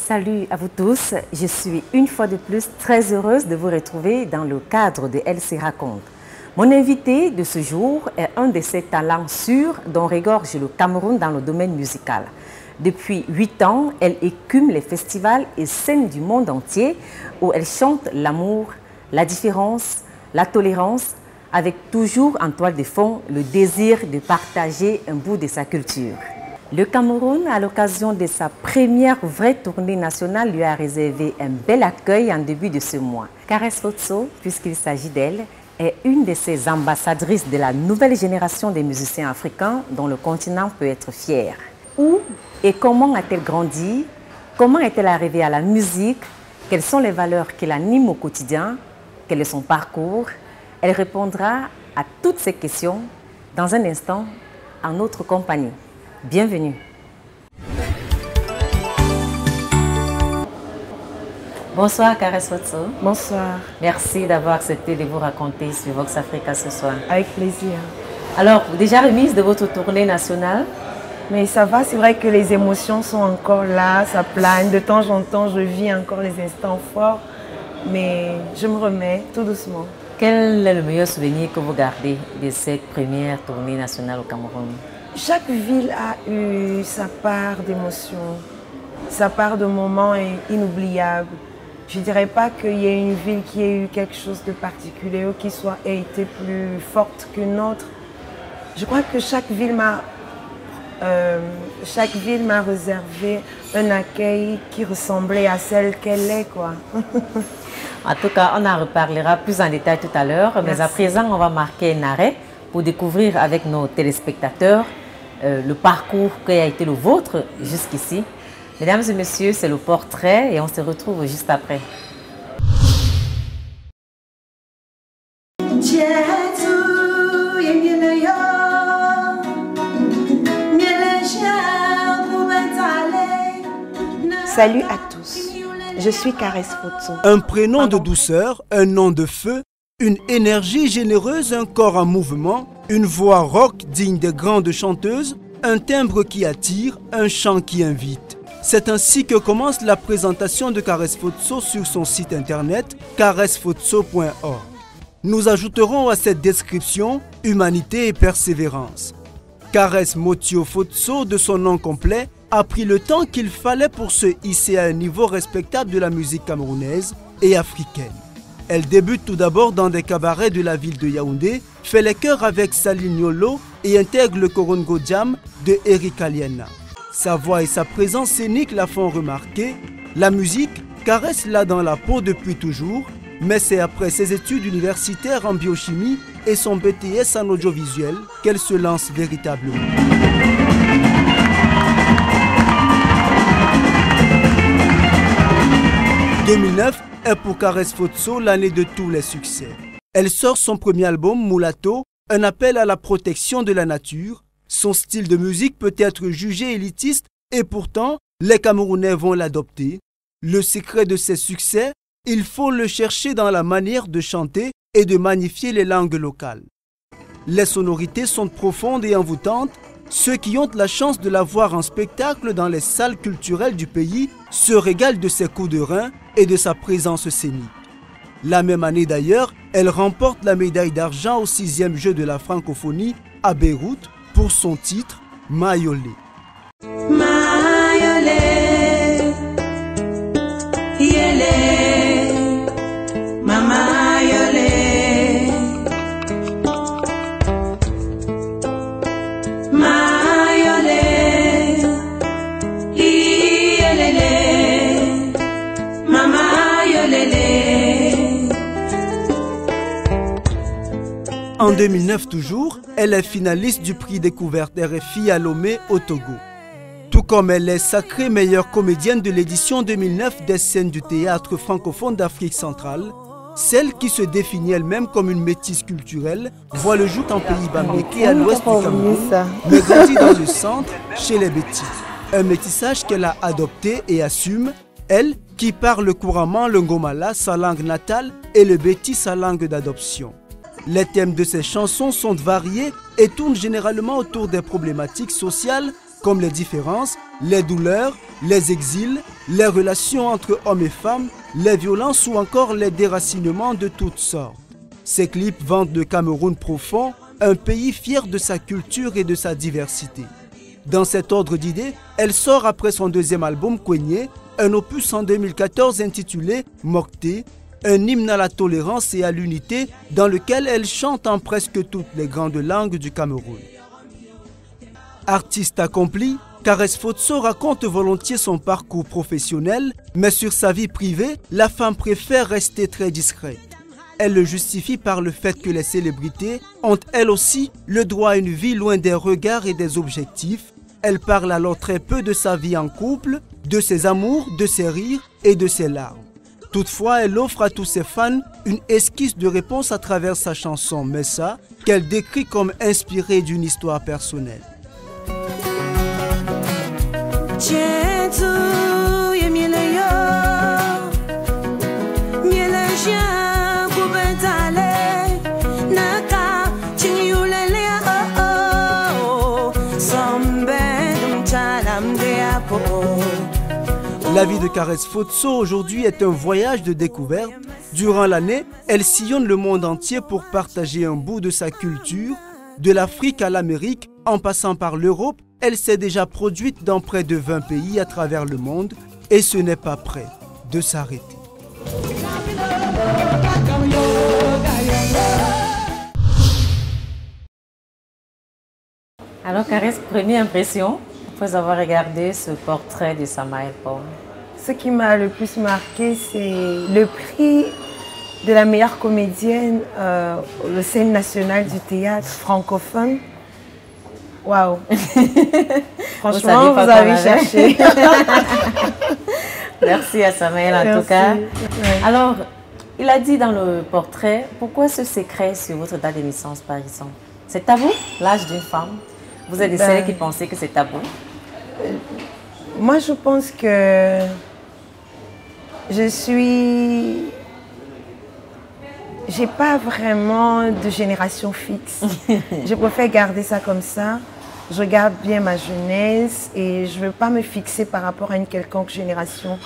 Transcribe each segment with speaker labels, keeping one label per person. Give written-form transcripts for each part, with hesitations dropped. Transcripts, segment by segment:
Speaker 1: Salut à vous tous, je suis une fois de plus très heureuse de vous retrouver dans le cadre de LC Raconte. Mon invité de ce jour est un de ces talents sûrs dont regorge le Cameroun dans le domaine musical. Depuis 8 ans, elle écume les festivals et scènes du monde entier où elle chante l'amour, la différence, la tolérance, avec toujours en toile de fond le désir de partager un bout de sa culture. Le Cameroun, à l'occasion de sa première vraie tournée nationale, lui a réservé un bel accueil en début de ce mois. Caresse Fotso, puisqu'il s'agit d'elle, est une de ces ambassadrices de la nouvelle génération des musiciens africains dont le continent peut être fier. Où et comment a-t-elle grandi? Comment est-elle arrivée à la musique? Quelles sont les valeurs qui l'animent au quotidien? Quel est son parcours? Elle répondra à toutes ces questions dans un instant en notre compagnie. Bienvenue. Bonsoir Caresse Fotso.
Speaker 2: Bonsoir.
Speaker 1: Merci d'avoir accepté de vous raconter sur Vox Africa ce soir.
Speaker 2: Avec plaisir.
Speaker 1: Alors, déjà remise de votre tournée nationale?
Speaker 2: Mais ça va, c'est vrai que les émotions sont encore là, ça plane. De temps en temps, je vis encore les instants forts, mais je me remets tout doucement.
Speaker 1: Quel est le meilleur souvenir que vous gardez de cette première tournée nationale au Cameroun?
Speaker 2: Chaque ville a eu sa part d'émotions, sa part de moments inoubliables. Je ne dirais pas qu'il y ait une ville qui ait eu quelque chose de particulier ou qui ait été plus forte qu'une autre. Je crois que chaque ville m'a réservé un accueil qui ressemblait à celle qu'elle est, quoi.
Speaker 1: En tout cas, on en reparlera plus en détail tout à l'heure. Mais à présent, on va marquer un arrêt pour découvrir avec nos téléspectateurs le parcours qui a été le vôtre jusqu'ici. Mesdames et messieurs, c'est le portrait et on se retrouve juste après.
Speaker 2: Salut à tous, je suis Caresse Fotso.
Speaker 3: Un prénom de douceur, un nom de feu, une énergie généreuse, un corps en mouvement, une voix rock digne des grandes chanteuses, un timbre qui attire, un chant qui invite. C'est ainsi que commence la présentation de Caresse Fotso sur son site internet caressefotso.org. Nous ajouterons à cette description humanité et persévérance. Caresse Motio Fotso, de son nom complet, a pris le temps qu'il fallait pour se hisser à un niveau respectable de la musique camerounaise et africaine. Elle débute tout d'abord dans des cabarets de la ville de Yaoundé, fait les chœurs avec Saline Yolo et intègre le Korongo Jam de Eric Aliena. Sa voix et sa présence scénique la font remarquer. La musique, Caresse l'a dans la peau depuis toujours, mais c'est après ses études universitaires en biochimie et son BTS en audiovisuel qu'elle se lance véritablement. « 2009 est pour Caresse Fotso l'année de tous les succès. Elle sort son premier album, Moulato, un appel à la protection de la nature. Son style de musique peut être jugé élitiste et pourtant, les Camerounais vont l'adopter. Le secret de ses succès, il faut le chercher dans la manière de chanter et de magnifier les langues locales. Les sonorités sont profondes et envoûtantes. Ceux qui ont la chance de la voir en spectacle dans les salles culturelles du pays se régalent de ses coups de rein et de sa présence scénique. La même année d'ailleurs, elle remporte la médaille d'argent au 6e jeu de la francophonie à Beyrouth pour son titre « Mayolé ».
Speaker 4: Mayolé, yélé, mama yolé.
Speaker 3: En 2009 toujours, elle est finaliste du prix découverte RFI à Lomé au Togo. Tout comme elle est sacrée meilleure comédienne de l'édition 2009 des scènes du théâtre francophone d'Afrique centrale, celle qui se définit elle-même comme une métisse culturelle voit le jour en pays bambeké à l'ouest du Cameroun, mais grandit dans le centre, chez les Bétis. Un métissage qu'elle a adopté et assume, elle qui parle couramment le Ngomala, sa langue natale, et le Béti, sa langue d'adoption. Les thèmes de ses chansons sont variés et tournent généralement autour des problématiques sociales comme les différences, les douleurs, les exils, les relations entre hommes et femmes, les violences ou encore les déracinements de toutes sortes. Ces clips vantent le Cameroun profond, un pays fier de sa culture et de sa diversité. Dans cet ordre d'idées, elle sort après son deuxième album Kwenye, un opus en 2014 intitulé Mokté, un hymne à la tolérance et à l'unité dans lequel elle chante en presque toutes les grandes langues du Cameroun. Artiste accomplie, Caresse Fotso raconte volontiers son parcours professionnel, mais sur sa vie privée, la femme préfère rester très discrète. Elle le justifie par le fait que les célébrités ont elles aussi le droit à une vie loin des regards et des objectifs. Elle parle alors très peu de sa vie en couple, de ses amours, de ses rires et de ses larmes. Toutefois, elle offre à tous ses fans une esquisse de réponse à travers sa chanson Messa, qu'elle décrit comme inspirée d'une histoire personnelle. La vie de Caresse Fotso aujourd'hui est un voyage de découverte. Durant l'année, elle sillonne le monde entier pour partager un bout de sa culture. De l'Afrique à l'Amérique, en passant par l'Europe, elle s'est déjà produite dans près de 20 pays à travers le monde et ce n'est pas près de s'arrêter.
Speaker 1: Alors Caresse, première impression après avoir regardé ce portrait de Samael Pom?
Speaker 2: Ce qui m'a le plus marqué, c'est le prix de la meilleure comédienne au scène nationale du théâtre francophone. Waouh! Franchement, vous avez cherché.
Speaker 1: Merci à Samael en tout cas. Ouais. Alors, il a dit dans le portrait, pourquoi ce secret sur votre date de naissance par exemple? C'est tabou, l'âge d'une femme? Vous êtes des celles qui pensaient que c'est tabou?
Speaker 2: Moi, je pense que j'ai pas vraiment de génération fixe. Je préfère garder ça comme ça. Je regarde bien ma jeunesse et je ne veux pas me fixer par rapport à une quelconque génération.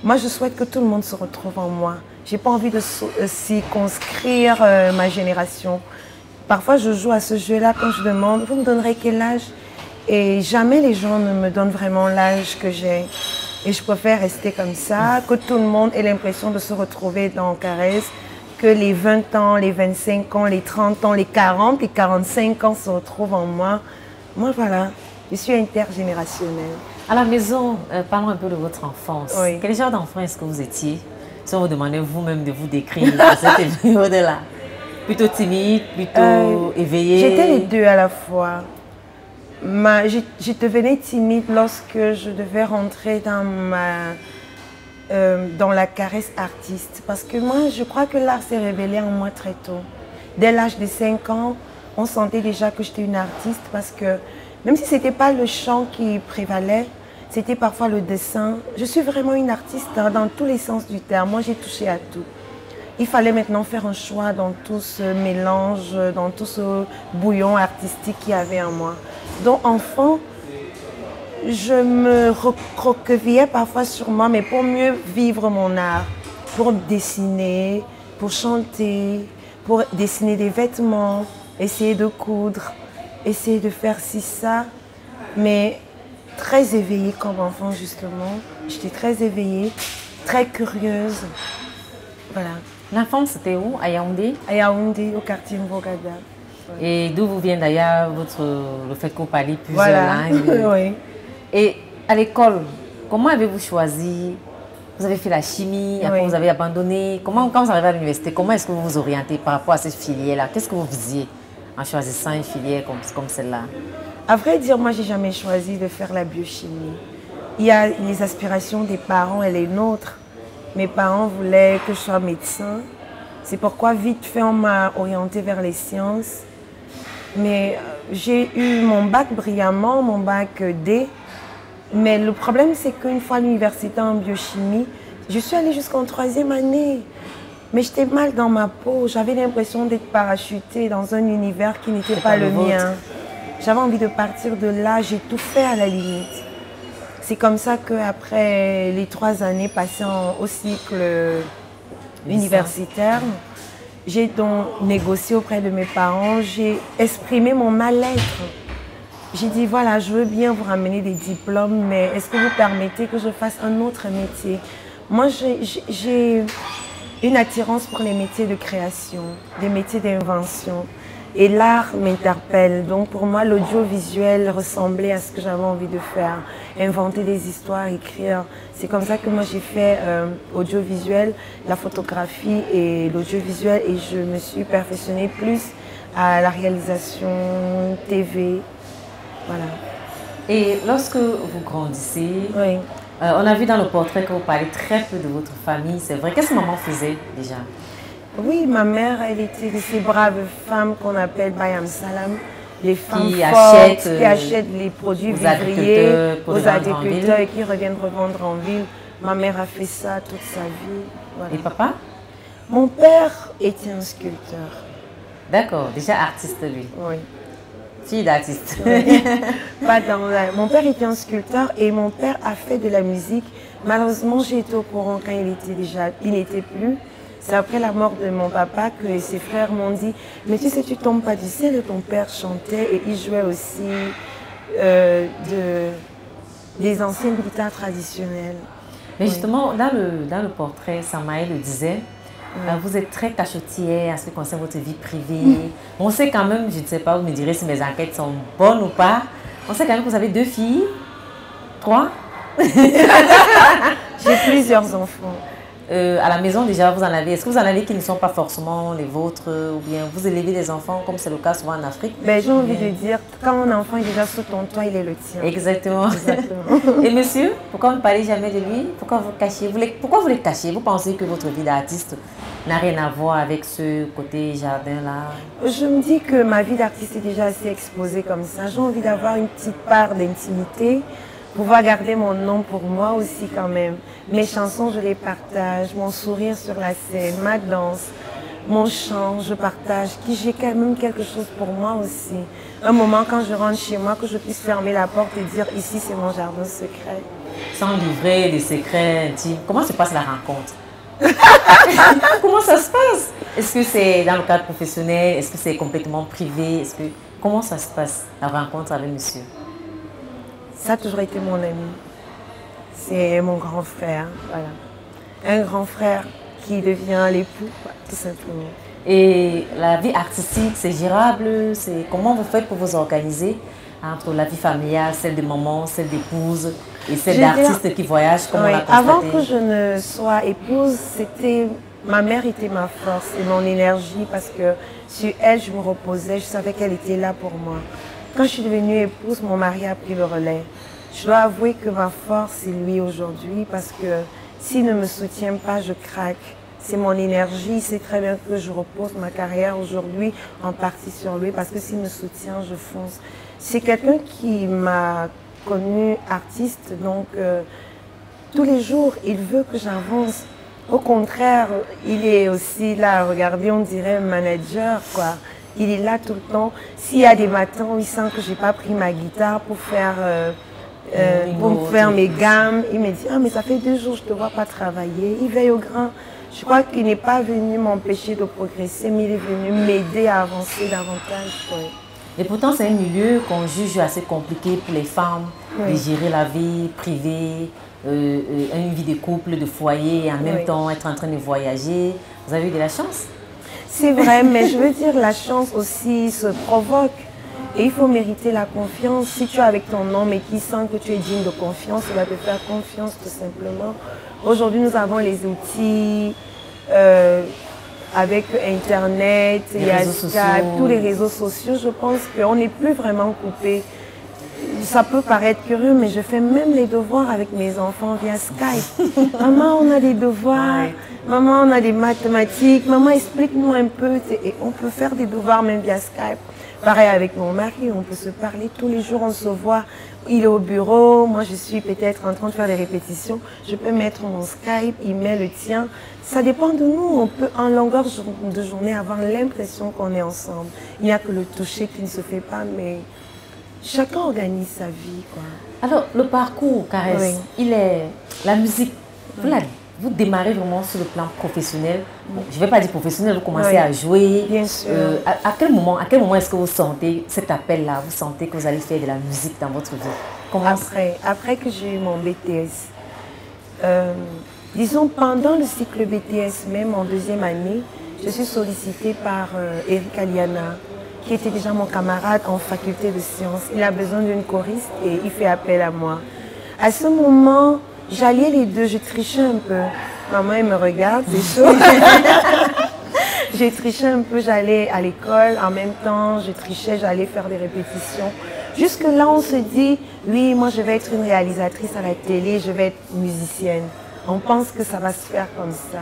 Speaker 2: Moi, je souhaite que tout le monde se retrouve en moi. Je n'ai pas envie de circonscrire ma génération. Parfois, je joue à ce jeu-là quand je demande « Vous me donnerez quel âge ?» Et jamais les gens ne me donnent vraiment l'âge que j'ai. Et je préfère rester comme ça, que tout le monde ait l'impression de se retrouver dans Caresse, que les 20 ans, les 25 ans, les 30 ans, les 40, les 45 ans se retrouvent en moi. Moi, voilà, je suis intergénérationnelle.
Speaker 1: À la maison, parlons un peu de votre enfance.
Speaker 2: Oui.
Speaker 1: Quel genre d'enfant est-ce que vous étiez? Si on vous demandait vous-même de vous décrire à cette période-là. Plutôt timide, plutôt éveillée?
Speaker 2: J'étais les deux à la fois. Je devenais timide lorsque je devais rentrer dans la caresse artiste. Parce que moi, je crois que l'art s'est révélé en moi très tôt. Dès l'âge de 5 ans, on sentait déjà que j'étais une artiste parce que même si ce n'était pas le chant qui prévalait, c'était parfois le dessin. Je suis vraiment une artiste dans tous les sens du terme. Moi, j'ai touché à tout. Il fallait maintenant faire un choix dans tout ce mélange, dans tout ce bouillon artistique qu'il y avait en moi. Donc, enfant, je me recroquevillais parfois sur moi, mais pour mieux vivre mon art, pour dessiner, pour chanter, pour dessiner des vêtements, essayer de coudre, essayer de faire ci, ça, mais très éveillée comme enfant, justement. J'étais très éveillée, très curieuse. Voilà.
Speaker 1: L'enfance, c'était où? À Yaoundé?
Speaker 2: À Yaoundé, au quartier Mbogada.
Speaker 1: Et d'où vous vient d'ailleurs le fait que vous parlez plusieurs langues?
Speaker 2: Oui.
Speaker 1: Et à l'école, comment avez-vous choisi? Vous avez fait la chimie, après vous avez abandonné. Quand vous arrivez à l'université, comment est-ce que vous vous orientez par rapport à cette filière-là? Qu'est-ce que vous visiez en choisissant une filière comme celle-là?
Speaker 2: À vrai dire, moi, j'ai jamais choisi de faire la biochimie. Il y a les aspirations des parents et les nôtres. Mes parents voulaient que je sois médecin. C'est pourquoi, vite fait, on m'a orientée vers les sciences. Mais j'ai eu mon bac brillamment, mon bac D. Mais le problème, c'est qu'une fois à l'université en biochimie, je suis allée jusqu'en 3e année. Mais j'étais mal dans ma peau. J'avais l'impression d'être parachutée dans un univers qui n'était pas le mien. J'avais envie de partir de là. J'ai tout fait à la limite. C'est comme ça qu'après les 3 années passées au cycle universitaire, j'ai donc négocié auprès de mes parents, j'ai exprimé mon mal-être. J'ai dit, voilà, je veux bien vous ramener des diplômes, mais est-ce que vous permettez que je fasse un autre métier? Moi, j'ai une attirance pour les métiers de création, des métiers d'invention. Et l'art m'interpelle. Donc pour moi, l'audiovisuel ressemblait à ce que j'avais envie de faire. Inventer des histoires, écrire. C'est comme ça que moi j'ai fait audiovisuel, la photographie et l'audiovisuel. Et je me suis perfectionnée plus à la réalisation TV. Voilà.
Speaker 1: Et lorsque vous grandissez,
Speaker 2: Oui.
Speaker 1: On a vu dans le portrait que vous parlez très peu de votre famille. C'est vrai. Qu'est-ce que maman faisait déjà?
Speaker 2: Oui, ma mère, elle était de ces braves femmes qu'on appelle Bayam Salam, les femmes
Speaker 1: Qui
Speaker 2: fortes, qui
Speaker 1: achètent
Speaker 2: achètent les produits
Speaker 1: aux
Speaker 2: vivriers
Speaker 1: agriculteurs
Speaker 2: aux agriculteurs et qui reviennent revendre en ville. Ma mère a fait ça toute sa vie. Voilà.
Speaker 1: Et papa?
Speaker 2: Mon père était un sculpteur.
Speaker 1: D'accord, déjà artiste lui.
Speaker 2: Oui.
Speaker 1: Fille d'artiste.
Speaker 2: Mon père était un sculpteur et mon père a fait de la musique. Malheureusement, j'ai été au courant quand il n'était plus. C'est après la mort de mon papa que ses frères m'ont dit « Mais tu sais, tu tombes pas du ciel, ton père chantait et il jouait aussi des anciennes guitares traditionnelles. »
Speaker 1: Mais justement, dans le portrait, Samaël le disait, vous êtes très cachotière en ce qui concerne votre vie privée. On sait quand même, je ne sais pas, vous me direz si mes enquêtes sont bonnes ou pas, on sait quand même que vous avez 2 filles, 3.
Speaker 2: J'ai plusieurs enfants.
Speaker 1: À la maison déjà, vous en avez. Est-ce que vous en avez qui ne sont pas forcément les vôtres ou bien vous élevez des enfants comme c'est le cas souvent en Afrique?
Speaker 2: Ben, j'ai envie de dire, quand un enfant est déjà sous ton toit, il est le tien.
Speaker 1: Exactement.
Speaker 2: Exactement.
Speaker 1: Et monsieur, pourquoi vous ne parlez jamais de lui? Pourquoi vous cachez? Pourquoi vous le cachez? Vous pensez que votre vie d'artiste n'a rien à voir avec ce côté jardin-là?
Speaker 2: Je me dis que ma vie d'artiste est déjà assez exposée comme ça. J'ai envie d'avoir une petite part d'intimité. Pouvoir garder mon nom pour moi aussi quand même. Mes chansons, je les partage. Mon sourire sur la scène, ma danse, mon chant, je partage. J'ai quand même quelque chose pour moi aussi. Un moment quand je rentre chez moi, que je puisse fermer la porte et dire ici c'est mon jardin secret.
Speaker 1: Sans livrer des secrets intimes. Comment se passe la rencontre? Comment ça se passe? Est-ce que c'est dans le cadre professionnel? Est-ce que c'est complètement privé? Comment ça se passe, la rencontre avec monsieur?
Speaker 2: Ça a toujours été mon ami. C'est mon grand frère, voilà. Un grand frère qui devient l'époux, tout simplement.
Speaker 1: Et la vie artistique, c'est gérable? Comment vous faites pour vous organiser entre la vie familiale, celle de maman, celle d'épouse et celle d'artiste qui voyage, comme on l'a constaté?
Speaker 2: Avant que je ne sois épouse, ma mère était ma force et mon énergie parce que sur elle, je me reposais, je savais qu'elle était là pour moi. Quand je suis devenue épouse, mon mari a pris le relais. Je dois avouer que ma force, c'est lui aujourd'hui parce que s'il ne me soutient pas, je craque. C'est mon énergie, il sait très bien que je repose ma carrière aujourd'hui en partie sur lui parce que s'il me soutient, je fonce. C'est quelqu'un qui m'a connue artiste, donc tous les jours, il veut que j'avance. Au contraire, il est aussi là, regardez, on dirait un manager, quoi. Il est là tout le temps. S'il y a des matins où il sent que je n'ai pas pris ma guitare pour faire mes gammes, il me dit « Ah, mais ça fait 2 jours, je ne te vois pas travailler. » Il veille au grain. Je crois qu'il n'est pas venu m'empêcher de progresser, mais il est venu m'aider à avancer davantage. Ouais.
Speaker 1: Et pourtant, c'est un milieu qu'on juge assez compliqué pour les femmes, de gérer la vie privée, une vie de couple, de foyer, et en même temps être en train de voyager. Vous avez eu de la chance?
Speaker 2: C'est vrai, mais je veux dire, la chance aussi se provoque. Et il faut mériter la confiance. Si tu es avec ton homme et qu'il sent que tu es digne de confiance, il va te faire confiance tout simplement. Aujourd'hui, nous avons les outils avec Internet, il y a Skype, tous les réseaux sociaux. Je pense qu'on n'est plus vraiment coupé. Ça peut paraître curieux, mais je fais même les devoirs avec mes enfants via Skype. Maman, on a des devoirs. Maman, on a des mathématiques. Maman, explique-nous un peu. Et on peut faire des devoirs même via Skype. Pareil avec mon mari, on peut se parler tous les jours, on se voit. Il est au bureau, moi je suis peut-être en train de faire des répétitions. Je peux mettre mon Skype, il met le tien. Ça dépend de nous. On peut en longueur de journée avoir l'impression qu'on est ensemble. Il n'y a que le toucher qui ne se fait pas, mais chacun organise sa vie, quoi.
Speaker 1: Alors, le parcours, Caresse, il est... La musique, vous démarrez vraiment sur le plan professionnel. Bon, je ne vais pas dire professionnel, vous commencez à jouer.
Speaker 2: Bien sûr.
Speaker 1: À quel moment est-ce que vous sentez cet appel-là? Vous sentez que vous allez faire de la musique dans votre vie?
Speaker 2: Après que j'ai eu mon BTS, disons pendant le cycle BTS, même en deuxième année, je suis sollicitée par Eric Aliana, qui était déjà mon camarade en faculté de sciences. Il a besoin d'une choriste et il fait appel à moi. À ce moment, j'alliais les deux, je trichais un peu. Maman, elle me regarde, c'est chaud. J'ai triché un peu, j'allais à l'école, en même temps, je trichais, j'allais faire des répétitions. Jusque là, on se dit, oui, moi je vais être une réalisatrice à la télé, je vais être musicienne. On pense que ça va se faire comme ça.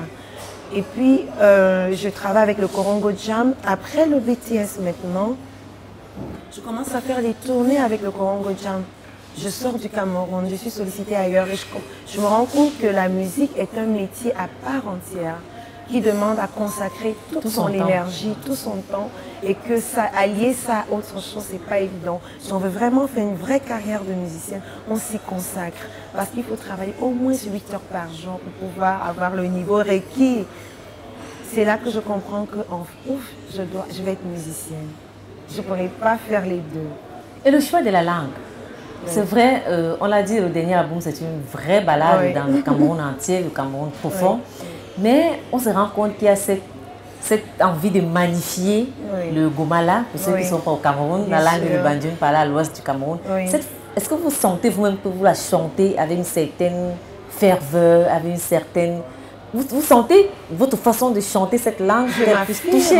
Speaker 2: Et puis, je travaille avec le Korongo Jam. Après le BTS maintenant, je commence à faire des tournées avec le Korongo Jam. Je sors du Cameroun, je suis sollicitée ailleurs et je me rends compte que la musique est un métier à part entière qui demande à consacrer toute son énergie, tout son temps et que ça, allier ça à autre chose, c'est pas évident. Si on veut vraiment faire une vraie carrière de musicienne, on s'y consacre parce qu'il faut travailler au moins 8 heures par jour pour pouvoir avoir le niveau requis. C'est là que je comprends que je vais être musicienne. Je ne pourrais pas faire les deux.
Speaker 1: Et le choix de la langue? C'est vrai, on l'a dit, le dernier album, c'est une vraie balade dans le Cameroun entier, le Cameroun profond. Mais on se rend compte qu'il y a cette envie de magnifier le Gomala, pour ceux qui ne sont pas au Cameroun, la langue du Bandioun parlée à l'ouest du Cameroun. Est-ce que vous sentez vous-même que vous la chantez avec une certaine ferveur, avec une certaine... Vous sentez votre façon de chanter cette langue qu'elle puisse toucher?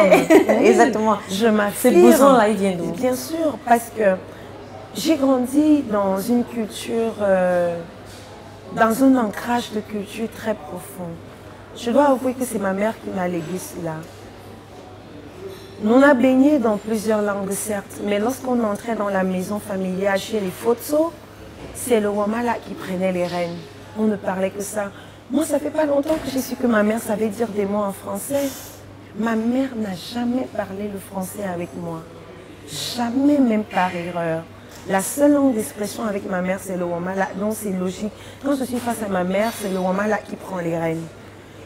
Speaker 1: Exactement.
Speaker 2: Je m'affirme.
Speaker 1: Ce besoin-là, il vient d'où?
Speaker 2: Bien sûr, parce que j'ai grandi dans une culture, dans un ancrage de culture très profond. Je dois avouer que c'est ma mère qui m'a légué cela. Nous, on a baigné dans plusieurs langues, certes, mais lorsqu'on entrait dans la maison familiale chez les Fotso, c'est le Wamala qui prenait les rênes. On ne parlait que ça. Moi, ça fait pas longtemps que j'ai su que ma mère savait dire des mots en français. Ma mère n'a jamais parlé le français avec moi. Jamais, même par erreur. La seule langue d'expression avec ma mère, c'est le Wamala. Donc, c'est logique. Quand je suis face à ma mère, c'est le Wamala qui prend les rênes.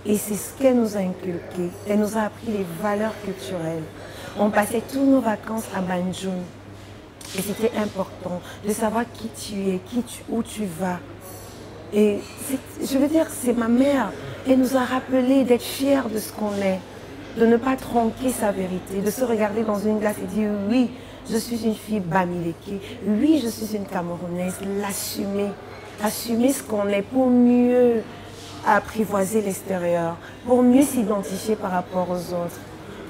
Speaker 2: Et c'est ce qu'elle nous a inculqué. Elle nous a appris les valeurs culturelles. On passait toutes nos vacances à Bandioun. Et c'était important de savoir qui tu es, où tu vas. Et je veux dire, c'est ma mère. Elle nous a rappelé d'être fiers de ce qu'on est, de ne pas tronquer sa vérité, de se regarder dans une glace et dire oui, je suis une fille Bamileke, oui, je suis une Camerounaise, l'assumer. Assumer ce qu'on est pour mieux apprivoiser l'extérieur, pour mieux s'identifier par rapport aux autres,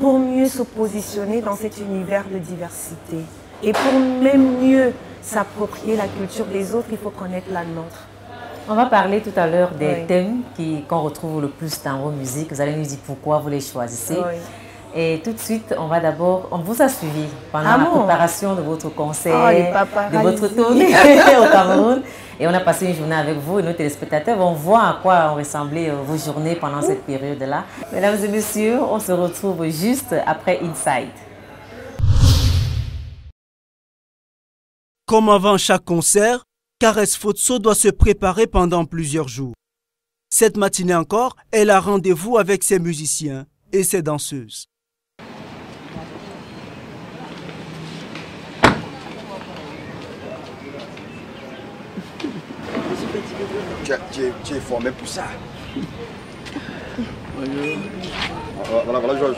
Speaker 2: pour mieux se positionner dans cet univers de diversité. Et pour même mieux s'approprier la culture des autres, il faut connaître la nôtre.
Speaker 1: On va parler tout à l'heure des thèmes qu'on retrouve le plus dans vos musiques. Vous allez nous dire pourquoi vous les choisissez. Et tout de suite, on vous a suivi pendant la préparation de votre concert, de votre tournée au Cameroun. Et on a passé une journée avec vous et nos téléspectateurs vont voir à quoi ont ressemblé vos journées pendant cette période-là. Mesdames et messieurs, on se retrouve juste après Inside.
Speaker 3: Comme avant chaque concert, Caresse Fotso doit se préparer pendant plusieurs jours. Cette matinée encore, elle a rendez-vous avec ses musiciens et ses danseuses.
Speaker 5: Tu es formé pour ça. Voilà Georges.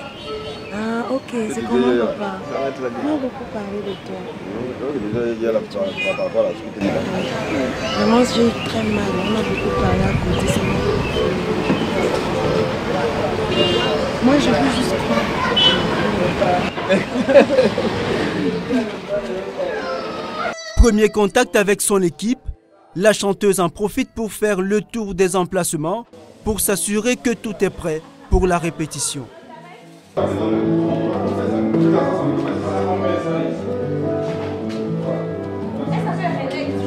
Speaker 2: Ah ok, c'est comment papa? On a beaucoup parlé de toi. Vraiment j'ai eu très mal, on a beaucoup parlé à côté. Moi je veux juste croire.
Speaker 3: Premier contact avec son équipe, la chanteuse en profite pour faire le tour des emplacements pour s'assurer que tout est prêt pour la répétition.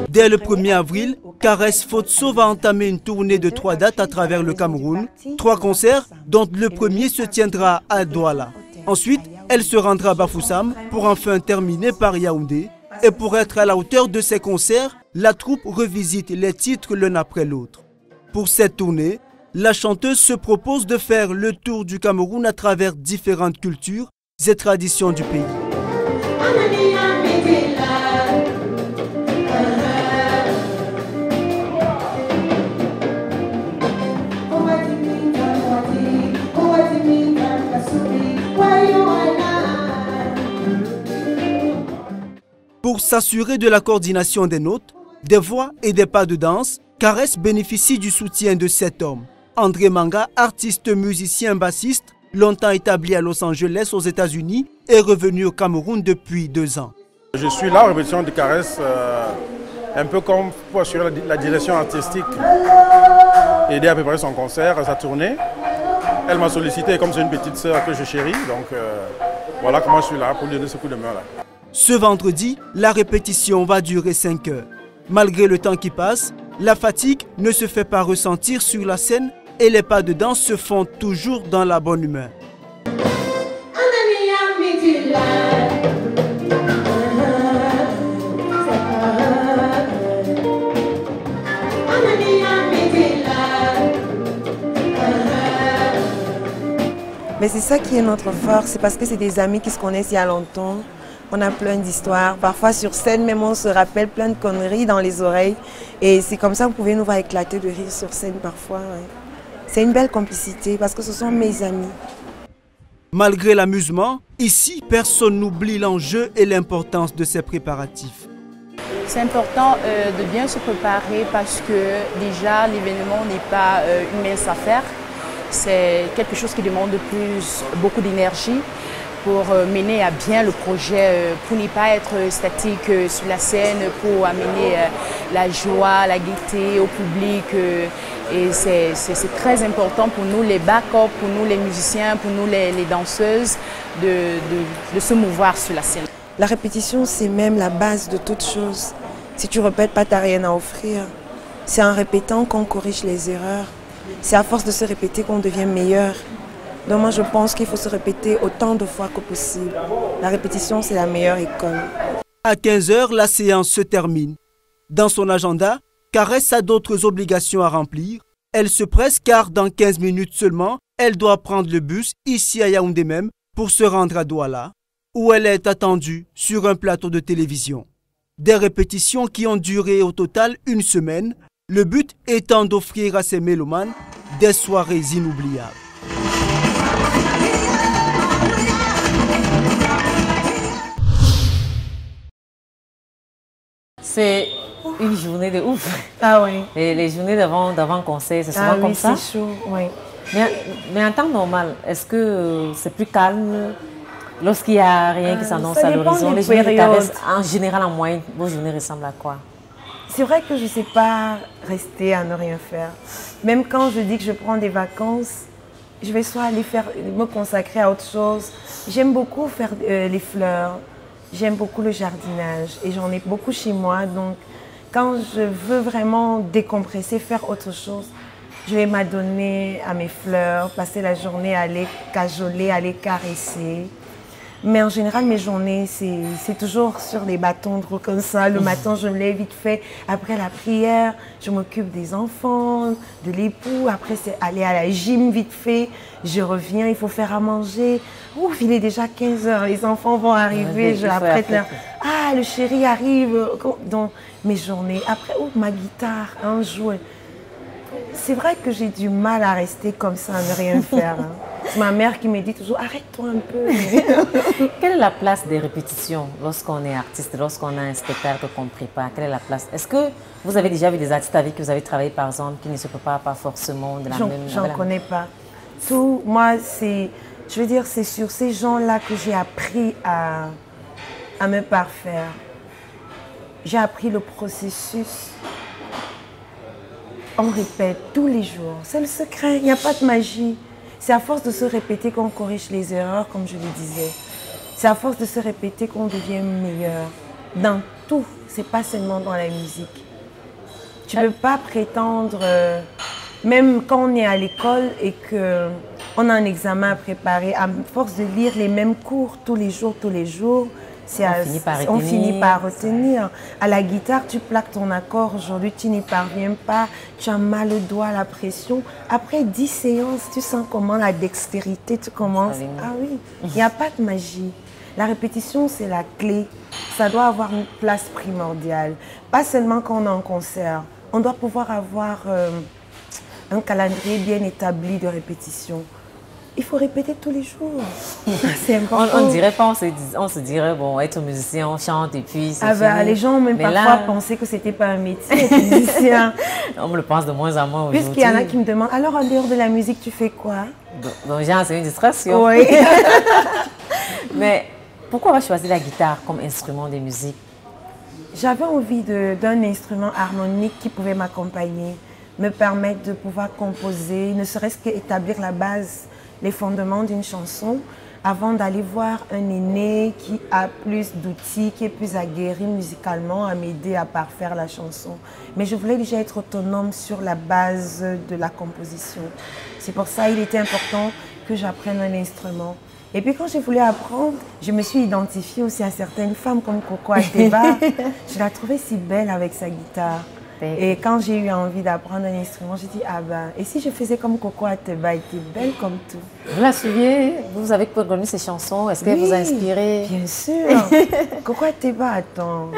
Speaker 3: Dès le 1er avril, Caresse Fotso va entamer une tournée de 3 dates à travers le Cameroun. 3 concerts, dont le premier se tiendra à Douala. Ensuite, elle se rendra à Bafoussam pour enfin terminer par Yaoundé, Et pour être à la hauteur de ces concerts, la troupe revisite les titres l'un après l'autre. Pour cette tournée, la chanteuse se propose de faire le tour du Cameroun à travers différentes cultures et traditions du pays. Pour s'assurer de la coordination des notes, des voix et des pas de danse, Caresse bénéficie du soutien de 7 hommes. André Manga, artiste musicien bassiste, longtemps établi à Los Angeles aux États-Unis, est revenu au Cameroun depuis 2 ans.
Speaker 6: Je suis là en répétition de Caresse, un peu comme pour assurer la direction artistique, aider à préparer son concert, sa tournée. Elle m'a sollicité comme c'est une petite sœur que je chéris, donc voilà comment je suis là pour lui donner ce coup de main là.
Speaker 3: Ce vendredi, la répétition va durer 5 heures. Malgré le temps qui passe, la fatigue ne se fait pas ressentir sur la scène et les pas de danse se font toujours dans la bonne humeur.
Speaker 2: Mais c'est ça qui est notre force, c'est parce que c'est des amis qui se connaissent il y a longtemps. On a plein d'histoires. Parfois sur scène même on se rappelle plein de conneries dans les oreilles. Et c'est comme ça que vous pouvez nous voir éclater de rire sur scène parfois. Ouais. C'est une belle complicité parce que ce sont mes amis.
Speaker 3: Malgré l'amusement, ici personne n'oublie l'enjeu et l'importance de ces préparatifs.
Speaker 7: C'est important de bien se préparer parce que déjà l'événement n'est pas une mince affaire. C'est quelque chose qui demande beaucoup d'énergie pour mener à bien le projet, pour ne pas être statique sur la scène, pour amener la joie, la gaieté au public. Et c'est très important pour nous les back-up, pour nous les musiciens, pour nous les danseuses, de se mouvoir sur la scène.
Speaker 2: La répétition, c'est même la base de toute chose. Si tu ne répètes pas, tu n'as rien à offrir. C'est en répétant qu'on corrige les erreurs. C'est à force de se répéter qu'on devient meilleur. Donc moi, je pense qu'il faut se répéter autant de fois que possible. La répétition, c'est la meilleure école.
Speaker 3: À 15 h, la séance se termine. Dans son agenda, Caresse a d'autres obligations à remplir. Elle se presse car dans 15 minutes seulement, elle doit prendre le bus ici à Yaoundé même pour se rendre à Douala, où elle est attendue sur un plateau de télévision. Des répétitions qui ont duré au total 1 semaine, le but étant d'offrir à ces mélomanes des soirées inoubliables.
Speaker 1: C'est une journée de ouf.
Speaker 2: Ah oui.
Speaker 1: Et les journées d'avant concert, c'est souvent comme ça.
Speaker 2: C'est chaud, oui.
Speaker 1: Mais en temps normal, est-ce que c'est plus calme lorsqu'il n'y a rien qui s'annonce à l'horizon? Les journées de Caresse, en général, en moyenne, vos journées ressemblent à quoi?
Speaker 2: C'est vrai que je ne sais pas rester à ne rien faire. Même quand je dis que je prends des vacances, je vais soit aller me consacrer à autre chose. J'aime beaucoup faire les fleurs. J'aime beaucoup le jardinage et j'en ai beaucoup chez moi. Donc, quand je veux vraiment décompresser, faire autre chose, je vais m'adonner à mes fleurs, passer la journée à les cajoler, à les caresser. Mais en général, mes journées, c'est toujours sur les bâtons de roue comme ça. Le matin, je me lève vite fait. Après la prière, je m'occupe des enfants, de l'époux. Après, c'est aller à la gym vite fait. Je reviens, il faut faire à manger. Ouf, il est déjà 15 h. Les enfants vont arriver. Je apprête leur... Ah, le chéri arrive. Donc, mes journées. Après, ma guitare, un jouet. C'est vrai que j'ai du mal à rester comme ça, à ne rien faire. Hein. C'est ma mère qui me dit toujours, arrête-toi un peu.
Speaker 1: Quelle est la place des répétitions lorsqu'on est artiste, lorsqu'on a un spectacle qu'on prépare? Quelle est la place? Est-ce que vous avez déjà vu des artistes avec qui vous avez travaillé, par exemple, qui ne se préparent pas forcément de la même manière?
Speaker 2: J'en connais pas. Tout, moi, je veux dire, c'est sur ces gens-là que j'ai appris à me parfaire. J'ai appris le processus. On répète tous les jours. C'est le secret, il n'y a pas de magie. C'est à force de se répéter qu'on corrige les erreurs, comme je le disais. C'est à force de se répéter qu'on devient meilleur. Dans tout, c'est pas seulement dans la musique. Tu ne peux pas prétendre, même quand on est à l'école et qu'on a un examen à préparer, à force de lire les mêmes cours tous les jours, On finit par retenir. À la guitare, tu plaques ton accord. Aujourd'hui, tu n'y parviens pas. Tu as mal au doigt, la pression. Après 10 séances, tu sens comment la dextérité, tu commences. Ah oui, il n'y a pas de magie. La répétition, c'est la clé. Ça doit avoir une place primordiale. Pas seulement quand on est en concert. On doit pouvoir avoir un calendrier bien établi de répétition. Il faut répéter tous les jours. C'est important.
Speaker 1: On ne dirait pas, on se dirait, bon, être musicien, on chante et puis c'est fini.
Speaker 2: Les gens ont même parfois pensé que ce n'était pas un métier, être musicien.
Speaker 1: On me le pense de moins en moins aujourd'hui.
Speaker 2: Puisqu'il y en a qui me demandent, alors en dehors de la musique, tu fais quoi?
Speaker 1: Donc, genre, c'est une distraction.
Speaker 2: Oui.
Speaker 1: Mais pourquoi avoir choisi la guitare comme instrument de musique?
Speaker 2: J'avais envie d'un instrument harmonique qui pouvait m'accompagner, me permettre de pouvoir composer, ne serait-ce qu'établir la base, les fondements d'une chanson, avant d'aller voir un aîné qui a plus d'outils, qui est plus aguerri musicalement à m'aider à parfaire la chanson. Mais je voulais déjà être autonome sur la base de la composition. C'est pour ça qu'il était important que j'apprenne un instrument. Et puis quand j'ai voulu apprendre, je me suis identifiée aussi à certaines femmes comme Coco Ateba. Je la trouvais si belle avec sa guitare. Et quand j'ai eu envie d'apprendre un instrument, j'ai dit, ah ben, et si je faisais comme Coco Ateba, elle était belle comme tout.
Speaker 1: Vous la suiviez? Vous avez connu ses chansons? Est-ce qu'elle vous a inspiré?
Speaker 2: Bien sûr. Coco Ateba, attends.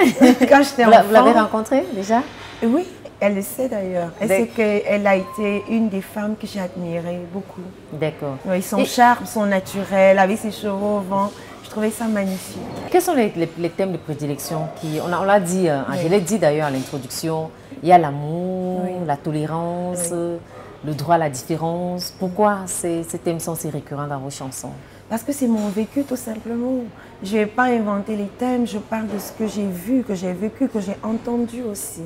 Speaker 2: Quand j'étais enfant...
Speaker 1: Vous l'avez rencontrée déjà?
Speaker 2: Oui, elle le sait d'ailleurs. Elle sait qu'elle a été une des femmes que j'ai admirées beaucoup.
Speaker 1: D'accord.
Speaker 2: Oui, son charme, son naturel, avec ses cheveux au vent. Je trouvais ça magnifique.
Speaker 1: Quels sont les thèmes de prédilection on l'a dit, je l'ai dit d'ailleurs à l'introduction, il y a l'amour, la tolérance, le droit à la différence. Pourquoi ces thèmes sont si récurrents dans vos chansons?
Speaker 2: Parce que c'est mon vécu tout simplement. Je n'ai pas inventé les thèmes, je parle de ce que j'ai vu, que j'ai vécu, que j'ai entendu aussi.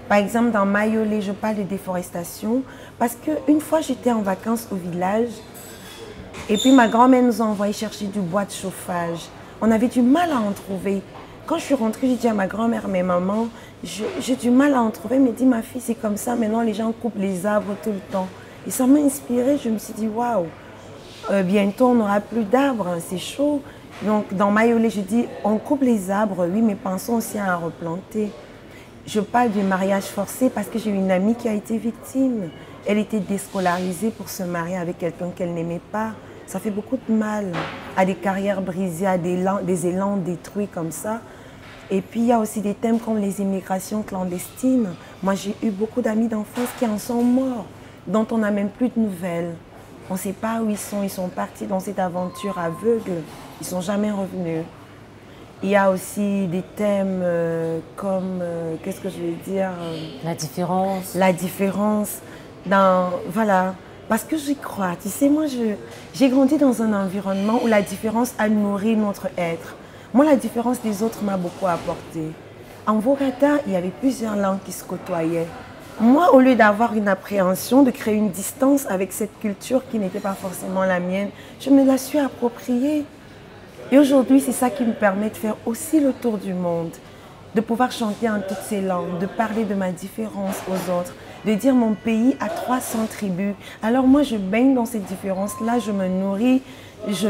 Speaker 2: Par exemple, dans Mayolé, je parle de déforestation parce qu'une fois j'étais en vacances au village, et puis ma grand-mère nous a envoyé chercher du bois de chauffage. On avait du mal à en trouver. Quand je suis rentrée, j'ai dit à ma grand-mère, mais maman, j'ai du mal à en trouver. Elle m'a dit, ma fille, c'est comme ça. Maintenant, les gens coupent les arbres tout le temps. Et ça m'a inspirée. Je me suis dit, waouh, bientôt, on n'aura plus d'arbres. Hein, c'est chaud. Donc, dans Mayolé, je dis, on coupe les arbres, oui, mais pensons aussi à en replanter. Je parle du mariage forcé parce que j'ai une amie qui a été victime. Elle était déscolarisée pour se marier avec quelqu'un qu'elle n'aimait pas. Ça fait beaucoup de mal à des carrières brisées, à des élans détruits comme ça. Et puis, il y a aussi des thèmes comme les immigrations clandestines. Moi, j'ai eu beaucoup d'amis d'enfance qui en sont morts, dont on n'a même plus de nouvelles. On ne sait pas où ils sont partis dans cette aventure aveugle. Ils ne sont jamais revenus. Il y a aussi des thèmes comme, qu'est-ce que je vais dire?
Speaker 1: La différence.
Speaker 2: La différence. Voilà. Parce que j'y crois. Tu sais, moi, j'ai grandi dans un environnement où la différence a nourri notre être. Moi, la différence des autres m'a beaucoup apporté. En Vorata, il y avait plusieurs langues qui se côtoyaient. Moi, au lieu d'avoir une appréhension, de créer une distance avec cette culture qui n'était pas forcément la mienne, je me la suis appropriée. Et aujourd'hui, c'est ça qui me permet de faire aussi le tour du monde, de pouvoir chanter en toutes ces langues, de parler de ma différence aux autres, de dire mon pays a 300 tribus. Alors moi, je baigne dans cette différence-là, je me nourris, je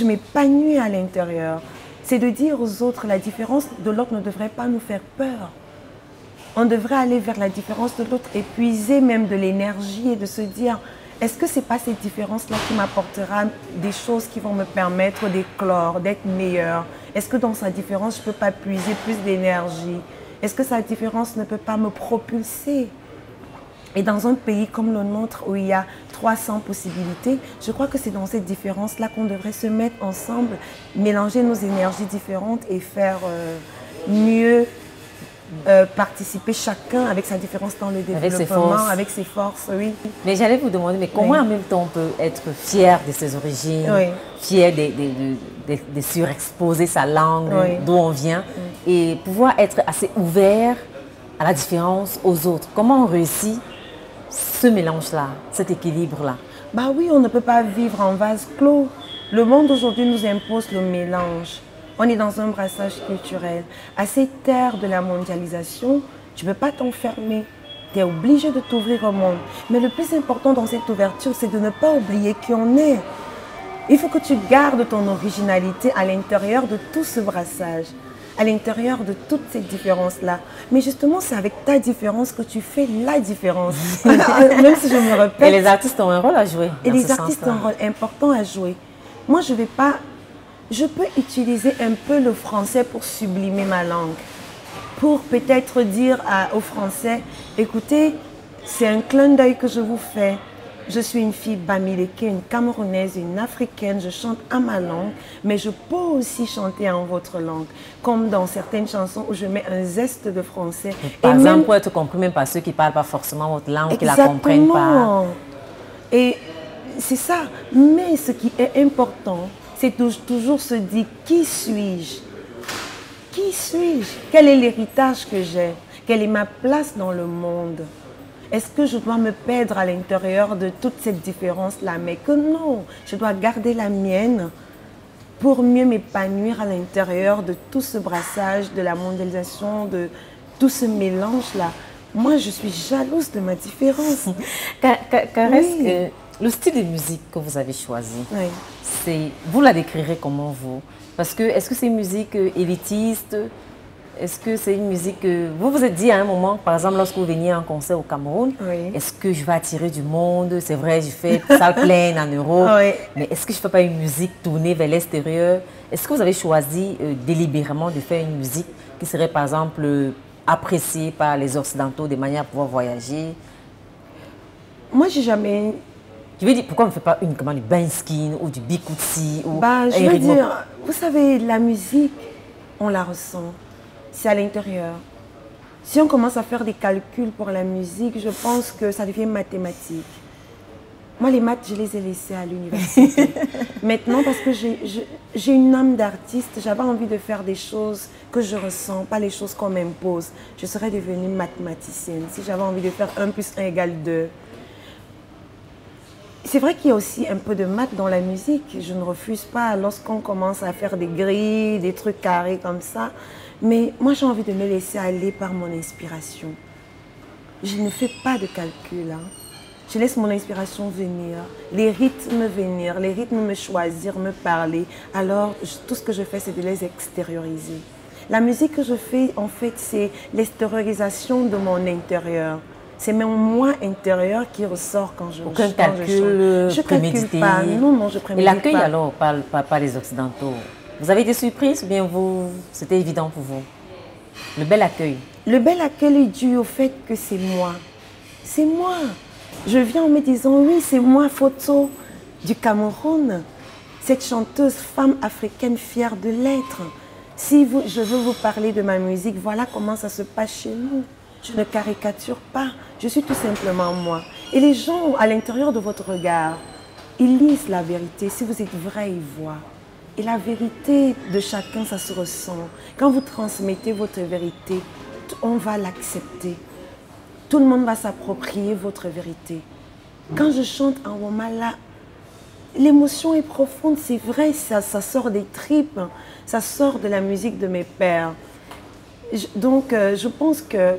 Speaker 2: m'épanouis à l'intérieur. C'est de dire aux autres, la différence de l'autre ne devrait pas nous faire peur. On devrait aller vers la différence de l'autre, épuiser même de l'énergie et de se dire, est-ce que ce n'est pas cette différence-là qui m'apportera des choses qui vont me permettre d'éclore, d'être meilleure? Est-ce que dans sa différence, je ne peux pas puiser plus d'énergie? Est-ce que sa différence ne peut pas me propulser? Et dans un pays comme le nôtre, où il y a 300 possibilités, je crois que c'est dans cette différence-là qu'on devrait se mettre ensemble, mélanger nos énergies différentes et faire mieux participer chacun avec sa différence dans le développement, avec ses forces, oui.
Speaker 1: Mais j'allais vous demander, mais comment en même temps on peut être fier de ses origines, fier de surexposer sa langue, d'où on vient, et pouvoir être assez ouvert à la différence aux autres? Comment on réussit ce mélange-là, cet équilibre-là?
Speaker 2: Bah oui, on ne peut pas vivre en vase clos. Le monde aujourd'hui nous impose le mélange. On est dans un brassage culturel. À cette ère de la mondialisation, tu ne peux pas t'enfermer. Tu es obligé de t'ouvrir au monde. Mais le plus important dans cette ouverture, c'est de ne pas oublier qui on est. Il faut que tu gardes ton originalité à l'intérieur de tout ce brassage, à l'intérieur de toutes ces différences-là. Mais justement, c'est avec ta différence que tu fais la différence. Même si je me répète.
Speaker 1: Et les artistes ont un rôle à jouer.
Speaker 2: Et les artistes ont un rôle important à jouer. Moi, je vais pas... Je peux utiliser un peu le français pour sublimer ma langue. Pour peut-être dire aux Français, écoutez, c'est un clin d'œil que je vous fais. Je suis une fille bamileke, une Camerounaise, une Africaine, je chante à ma langue, mais je peux aussi chanter en votre langue, comme dans certaines chansons où je mets un zeste de français.
Speaker 1: Par exemple, pour être compris même par ceux qui ne parlent pas forcément votre langue, qui ne la comprennent pas.
Speaker 2: Et c'est ça. Mais ce qui est important, c'est toujours se dire, qui suis-je? Qui suis-je? Quel est l'héritage que j'ai? Quelle est ma place dans le monde? Est-ce que je dois me perdre à l'intérieur de toute cette différence-là? Mais que non, je dois garder la mienne pour mieux m'épanouir à l'intérieur de tout ce brassage, de la mondialisation, de tout ce mélange-là. Moi, je suis jalouse de ma différence.
Speaker 1: Oui. Le style de musique que vous avez choisi, oui. Vous la décrirez comment vous? Parce que, est-ce que c'est une musique élitiste? Est-ce que c'est une musique que vous vous êtes dit à un moment, par exemple, lorsque vous veniez en concert au Cameroun, oui. Est-ce que je vais attirer du monde? C'est vrai, je fais salle pleine en Europe, oui. Mais est-ce que je ne fais pas une musique tournée vers l'extérieur? Est-ce que vous avez choisi délibérément de faire une musique qui serait, par exemple, appréciée par les Occidentaux de manière à pouvoir voyager?
Speaker 2: Moi, j'ai jamais...
Speaker 1: Je veux dire, pourquoi on ne fait pas uniquement du Benskin ou du Bikutsi ou
Speaker 2: je veux dire, vous savez, la musique, on la ressent. C'est à l'intérieur. Si on commence à faire des calculs pour la musique, je pense que ça devient mathématique. Moi, les maths, je les ai laissées à l'université. Maintenant, parce que j'ai une âme d'artiste, j'avais envie de faire des choses que je ressens, pas les choses qu'on m'impose. Je serais devenue mathématicienne si j'avais envie de faire 1 + 1 = 2. C'est vrai qu'il y a aussi un peu de maths dans la musique. Je ne refuse pas lorsqu'on commence à faire des grilles, des trucs carrés comme ça. Mais moi, j'ai envie de me laisser aller par mon inspiration. Je ne fais pas de calcul. Hein. Je laisse mon inspiration venir, les rythmes venir, les rythmes me choisir, me parler. Alors, tout ce que je fais, c'est de les extérioriser. La musique que je fais, en fait, c'est l'extériorisation de mon intérieur. C'est mon moi intérieur qui ressort quand je chante.
Speaker 1: Aucun calcul prémédité.
Speaker 2: Pas. Non, je prémédite pas.
Speaker 1: Et l'accueil alors par les Occidentaux, vous avez été surprise ou bien c'était évident pour vous? Le bel accueil. Le
Speaker 2: bel accueil est dû au fait que c'est moi. C'est moi. Je viens en me disant, oui, c'est moi, photo du Cameroun. Cette chanteuse femme africaine fière de l'être. Si je veux vous parler de ma musique, voilà comment ça se passe chez nous. Je ne caricature pas, je suis tout simplement moi. Et les gens, à l'intérieur de votre regard, ils lisent la vérité. Si vous êtes vrai, ils voient. Et la vérité de chacun, ça se ressent. Quand vous transmettez votre vérité, on va l'accepter. Tout le monde va s'approprier votre vérité. Quand je chante en Womala, l'émotion est profonde, c'est vrai, ça sort des tripes, ça sort de la musique de mes pères. Donc, je pense que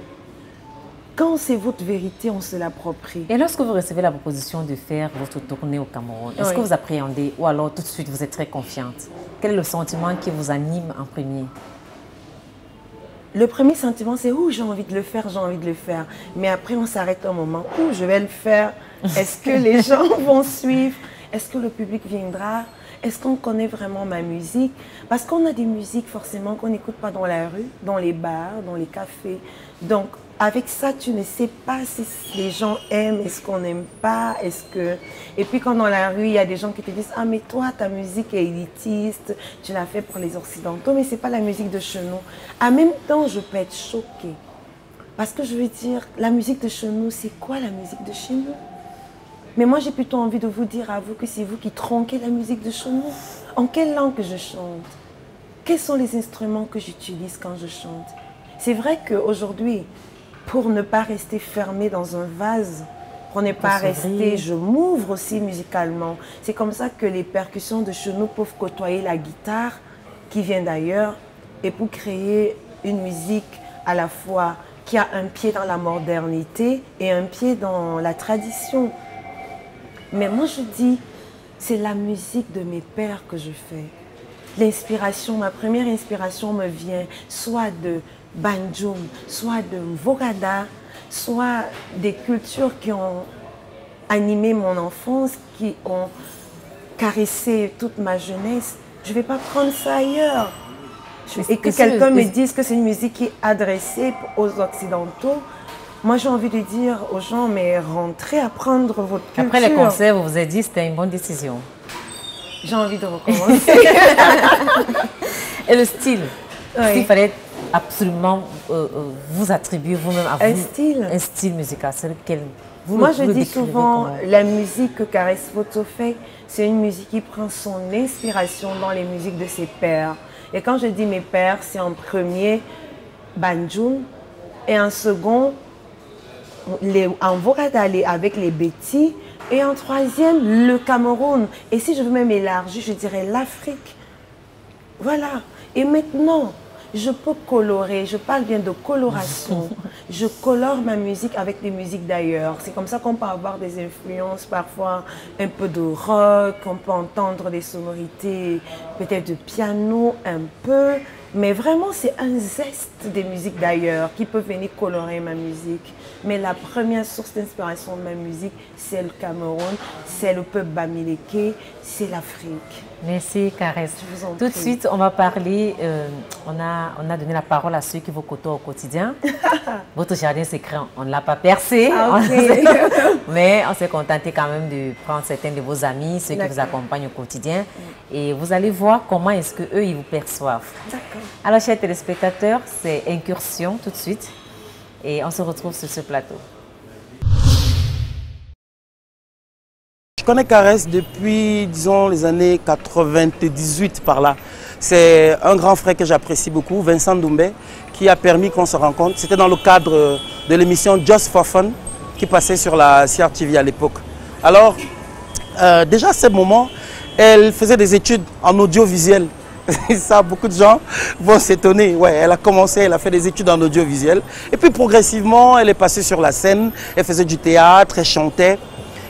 Speaker 2: quand c'est votre vérité, on se l'approprie.
Speaker 1: Et lorsque vous recevez la proposition de faire votre tournée au Cameroun, est-ce que vous appréhendez ou alors tout de suite vous êtes très confiante? Quel est le sentiment qui vous anime en premier?
Speaker 2: Le premier sentiment, c'est j'ai envie de le faire, j'ai envie de le faire. Mais après, on s'arrête un moment. Je vais le faire. Est-ce que les gens vont suivre? Est-ce que le public viendra? Est-ce qu'on connaît vraiment ma musique? Parce qu'on a des musiques forcément qu'on n'écoute pas dans la rue, dans les bars, dans les cafés. Donc, avec ça, tu ne sais pas si les gens aiment, est-ce qu'on n'aime pas, est-ce que... Et puis quand dans la rue, il y a des gens qui te disent « Ah, mais toi, ta musique est élitiste, tu l'as fait pour les Occidentaux, mais ce n'est pas la musique de chez nous. » En même temps, je peux être choquée. Parce que je veux dire, la musique de chez nous, c'est quoi la musique de chez nous? Mais moi, j'ai plutôt envie de vous dire à vous que c'est vous qui tronquez la musique de chez nous. En quelle langue je chante? Quels sont les instruments que j'utilise quand je chante? C'est vrai qu'aujourd'hui, pour ne pas rester fermé dans un vase, pour ne pas rester, je m'ouvre aussi musicalement. C'est comme ça que les percussions de chez nous peuvent côtoyer la guitare qui vient d'ailleurs et pour créer une musique à la fois qui a un pied dans la modernité et un pied dans la tradition. Mais moi je dis, c'est la musique de mes pères que je fais. L'inspiration, ma première inspiration me vient soit de banjoum, soit de mvorada, soit des cultures qui ont animé mon enfance, qui ont caressé toute ma jeunesse. Je ne vais pas prendre ça ailleurs. Et que quelqu'un me dise que c'est une musique qui est adressée aux Occidentaux. Moi, j'ai envie de dire aux gens, mais rentrez apprendre votre culture.
Speaker 1: Après les concerts, vous vous êtes dit que c'était une bonne décision.
Speaker 2: J'ai envie de recommencer.
Speaker 1: Et le style,
Speaker 2: Oui.
Speaker 1: il fallait absolument vous attribuer vous-même à vous
Speaker 2: Un style
Speaker 1: musical. C'est lequel vous
Speaker 2: Moi,
Speaker 1: le-
Speaker 2: je
Speaker 1: vous le
Speaker 2: dis
Speaker 1: décrivez
Speaker 2: souvent,
Speaker 1: comment?
Speaker 2: la musique que Caresse Photo fait, c'est une musique qui prend son inspiration dans les musiques de ses pères. Et quand je dis mes pères, c'est en premier banjoum et en second en Vorada avec les Betty et en troisième le Cameroun. Et si je veux même élargir, je dirais l'Afrique. Voilà. Et maintenant, je peux colorer, je parle bien de coloration. Je colore ma musique avec des musiques d'ailleurs. C'est comme ça qu'on peut avoir des influences, parfois un peu de rock, on peut entendre des sonorités, peut-être de piano un peu. Mais vraiment, c'est un zeste des musiques d'ailleurs qui peut venir colorer ma musique. Mais la première source d'inspiration de ma musique, c'est le Cameroun, c'est le peuple bamileke, c'est l'Afrique.
Speaker 1: Merci, Caresse.
Speaker 2: Je vous en
Speaker 1: Tout de
Speaker 2: prie.
Speaker 1: suite, on va parler, on a donné la parole à ceux qui vous côtoient au quotidien. Votre jardin secret, on ne l'a pas percé,
Speaker 2: Ah, ok.
Speaker 1: mais on s'est contenté quand même de prendre certains de vos amis, ceux qui vous
Speaker 2: D'accord.
Speaker 1: accompagnent au quotidien, et vous allez voir comment est-ce qu'eux, ils vous perçoivent.
Speaker 2: D'accord.
Speaker 1: Alors, chers téléspectateurs, c'est Incursion tout de suite, et on se retrouve sur ce plateau.
Speaker 8: Je connais Caresse depuis, disons, les années 98 par là. C'est un grand frère que j'apprécie beaucoup, Vincent Doumbé, qui a permis qu'on se rencontre. C'était dans le cadre de l'émission Just for Fun qui passait sur la CRTV à l'époque. Alors, déjà à ce moment, elle faisait des études en audiovisuel. Ça, beaucoup de gens vont s'étonner. Ouais, elle a commencé, elle a fait des études en audiovisuel. Et puis progressivement, elle est passée sur la scène. Elle faisait du théâtre, elle chantait.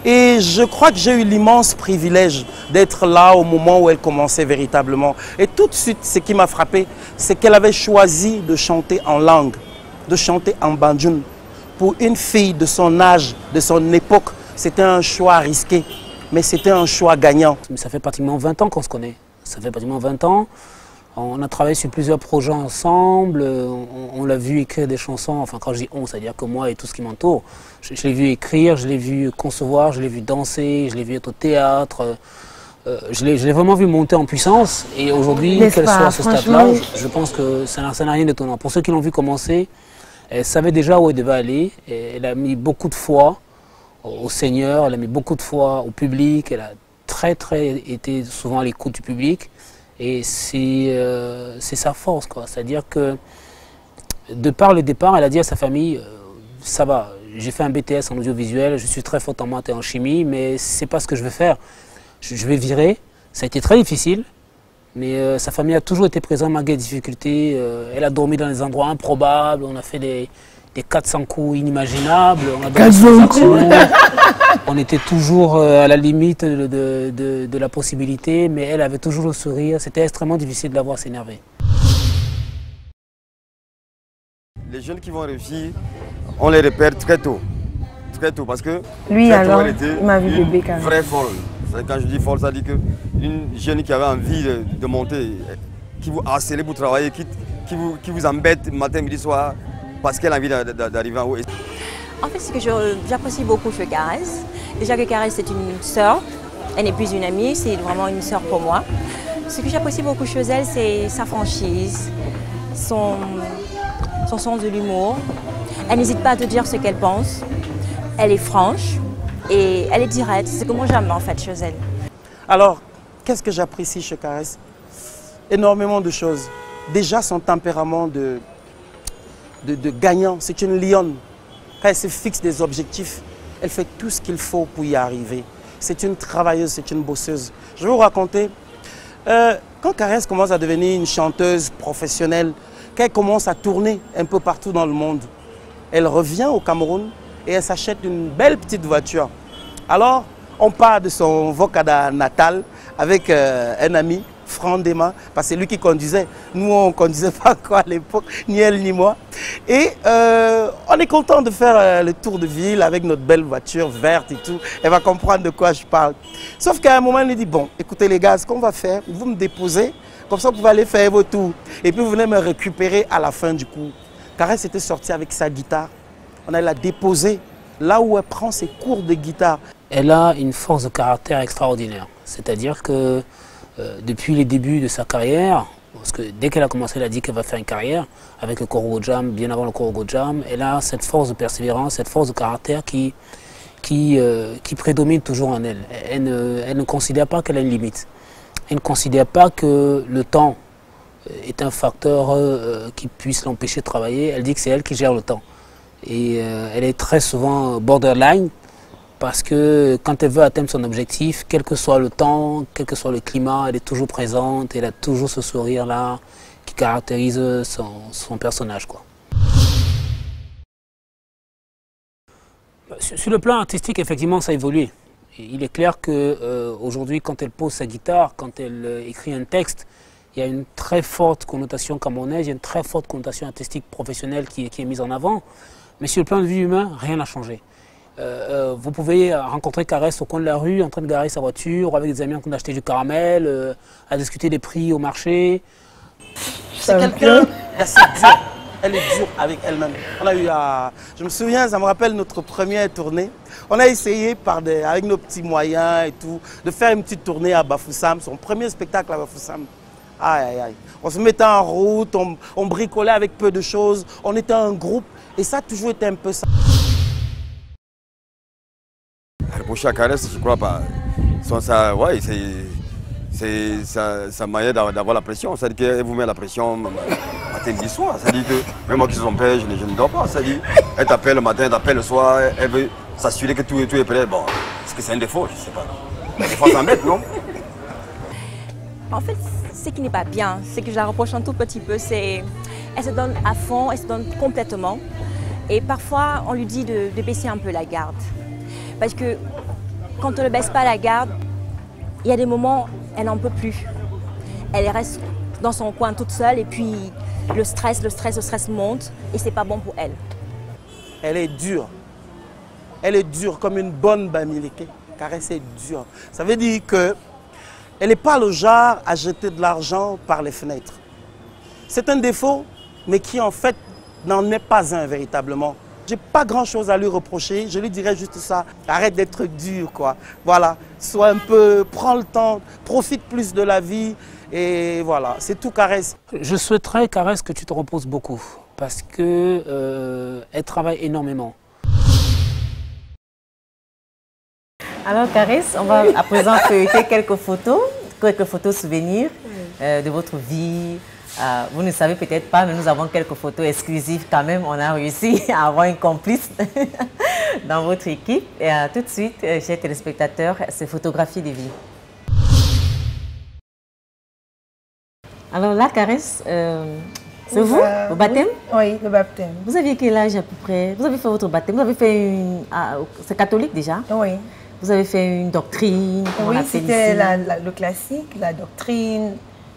Speaker 8: Et je crois que j'ai eu l'immense privilège d'être là au moment où elle commençait véritablement. Et tout de suite, ce qui m'a frappé, c'est qu'elle avait choisi de chanter en langue, de chanter en banjoum. Pour une fille de son âge, de son époque, c'était un choix risqué, mais c'était un choix gagnant.
Speaker 9: Ça fait pratiquement 20 ans qu'on se connaît. Ça fait pratiquement 20 ans. On a travaillé sur plusieurs projets ensemble, on l'a vu écrire des chansons, enfin quand je dis on, c'est-à-dire que moi et tout ce qui m'entoure. Je l'ai vu écrire, je l'ai vu concevoir, je l'ai vu danser, je l'ai vu être au théâtre. Je l'ai vraiment vu monter en puissance et aujourd'hui,
Speaker 2: N'est-ce
Speaker 9: qu'elle
Speaker 2: pas,
Speaker 9: soit à ce stade-là,
Speaker 2: franchement,
Speaker 9: je pense que ça n'a rien d'étonnant. Pour ceux qui l'ont vu commencer, elle savait déjà où elle devait aller. Et elle a mis beaucoup de foi au Seigneur, elle a mis beaucoup de foi au public, elle a très été souvent à l'écoute du public. Et c'est sa force, quoi. C'est-à-dire que, de par le départ, elle a dit à sa famille, ça va, j'ai fait un BTS en audiovisuel, je suis très forte en maths et en chimie, mais c'est pas ce que je veux faire. Je vais virer. Ça a été très difficile, mais sa famille a toujours été présente malgré les difficultés. Elle a dormi dans des endroits improbables, on a fait des 400 coups inimaginables. On a dormi sans argent. On était toujours à la limite de la possibilité, mais elle avait toujours le sourire. C'était extrêmement difficile de la voir s'énerver.
Speaker 5: Les jeunes qui vont réussir, on les repère très tôt. Très tôt, parce que
Speaker 2: Lui,
Speaker 5: très tôt,
Speaker 2: alors,
Speaker 5: elle était
Speaker 2: il m'a vu
Speaker 5: une
Speaker 2: bébé quand même.
Speaker 5: vraie folle. Quand je dis folle, ça dit qu'une jeune qui avait envie de monter, qui vous harcèle pour travailler, qui vous embête matin, midi, soir, parce qu'elle a envie d'arriver en haut.
Speaker 10: En fait, ce que j'apprécie beaucoup chez Caresse, déjà que Caresse c'est une sœur, elle n'est plus une amie, c'est vraiment une sœur pour moi. Ce que j'apprécie beaucoup chez elle, c'est sa franchise, son sens de l'humour. Elle n'hésite pas à te dire ce qu'elle pense, elle est franche et elle est directe. C'est ce que moi j'aime en fait chez elle.
Speaker 8: Alors, qu'est-ce que j'apprécie chez Caresse? Énormément de choses. Déjà, son tempérament de gagnant, c'est une lionne. Quand elle se fixe des objectifs, elle fait tout ce qu'il faut pour y arriver. C'est une travailleuse, c'est une bosseuse. Je vais vous raconter, quand Caresse commence à devenir une chanteuse professionnelle, quand elle commence à tourner un peu partout dans le monde, elle revient au Cameroun et elle s'achète une belle petite voiture. Alors, On part de son Vocada natal avec un ami, Franck Dema, parce que c'est lui qui conduisait. Nous, on ne conduisait pas encore à l'époque, ni elle ni moi. Et on est content de faire le tour de ville avec notre belle voiture verte et tout. Elle va comprendre de quoi je parle. Sauf qu'à un moment, elle nous dit, bon, écoutez les gars, ce qu'on va faire, vous me déposez, comme ça vous pouvez aller faire vos tours. Et puis vous venez me récupérer à la fin du cours. Caresse était sortie avec sa guitare. On allait la déposer là où elle prend ses cours de guitare.
Speaker 9: Elle a une force de caractère extraordinaire. C'est-à-dire que depuis les débuts de sa carrière, parce que dès qu'elle a commencé, elle a dit qu'elle va faire une carrière avec le Korogo Jam, bien avant le Korogo Jam, elle a cette force de persévérance, cette force de caractère qui prédomine toujours en elle. Elle ne considère pas qu'elle a une limite. Elle ne considère pas que le temps est un facteur qui puisse l'empêcher de travailler. Elle dit que c'est elle qui gère le temps. Et elle est très souvent borderline, parce que quand elle veut atteindre son objectif, quel que soit le temps, quel que soit le climat, elle est toujours présente, elle a toujours ce sourire-là qui caractérise son personnage, quoi. Sur le plan artistique, effectivement, ça a évolué. Il est clair qu'aujourd'hui, quand elle pose sa guitare, quand elle écrit un texte, il y a une très forte connotation camerounaise, il y a une très forte connotation artistique professionnelle qui est mise en avant. Mais sur le plan de vue humain, rien n'a changé. Vous pouvez rencontrer Caresse au coin de la rue, en train de garer sa voiture, ou avec des amis en train d'acheter du caramel, à discuter des prix au marché.
Speaker 8: C'est quelqu'un d'assez dur. Elle est dure avec elle-même. On a eu je me souviens, ça me rappelle notre première tournée. On a essayé avec nos petits moyens et tout, de faire une petite tournée à Bafoussam, son premier spectacle à Bafoussam. Aïe, aïe, aïe. On se mettait en route, on bricolait avec peu de choses, on était un groupe et ça a toujours été un peu ça.
Speaker 5: Reprocher à Caresse, je crois pas. Ouais, c'est sa manière d'avoir la pression. C'est-à-dire qu'elle vous met la pression matin, midi, soir. C'est-à-dire que même moi qui suis son père, je ne dors pas. C'est-à-dire elle t'appelle le matin, elle t'appelle le soir, elle veut s'assurer que tout est prêt. Bon, est-ce que c'est un défaut? Je ne sais pas. Des fois, ça m'embête, non?
Speaker 10: En fait, ce qui n'est pas bien, c'est que je la reproche un tout petit peu, c'est elle se donne à fond, elle se donne complètement. Et parfois, on lui dit de baisser un peu la garde. Parce que quand on ne baisse pas la garde, il y a des moments, elle n'en peut plus. Elle reste dans son coin toute seule et puis le stress monte et c'est pas bon pour elle.
Speaker 8: Elle est dure. Elle est dure comme une bonne Bamileke. Caresse est dure. Ça veut dire que elle n'est pas le genre à jeter de l'argent par les fenêtres. C'est un défaut, mais qui en fait n'en est pas un véritablement. J'ai pas grand-chose à lui reprocher, je lui dirais juste ça. Arrête d'être dur, quoi. Voilà, sois un peu, prends le temps, profite plus de la vie et voilà, c'est tout, Caresse.
Speaker 9: Je souhaiterais, Caresse, que tu te reposes beaucoup parce que elle travaille énormément.
Speaker 1: Alors, Caresse, on va à présent feuilleter quelques photos souvenirs de votre vie. Vous ne savez peut-être pas, mais nous avons quelques photos exclusives quand même. On a réussi à avoir une complice dans votre équipe. Et tout de suite, chers téléspectateurs, ces photographies de vie. Alors là, Caresse, c'est vous, le baptême?
Speaker 2: Oui, le baptême.
Speaker 1: Vous aviez quel âge à peu près? Vous avez fait votre baptême? Vous avez fait une... c'est catholique déjà?
Speaker 2: Oui.
Speaker 1: Vous avez fait une doctrine?
Speaker 2: Oui, c'était le classique, la doctrine.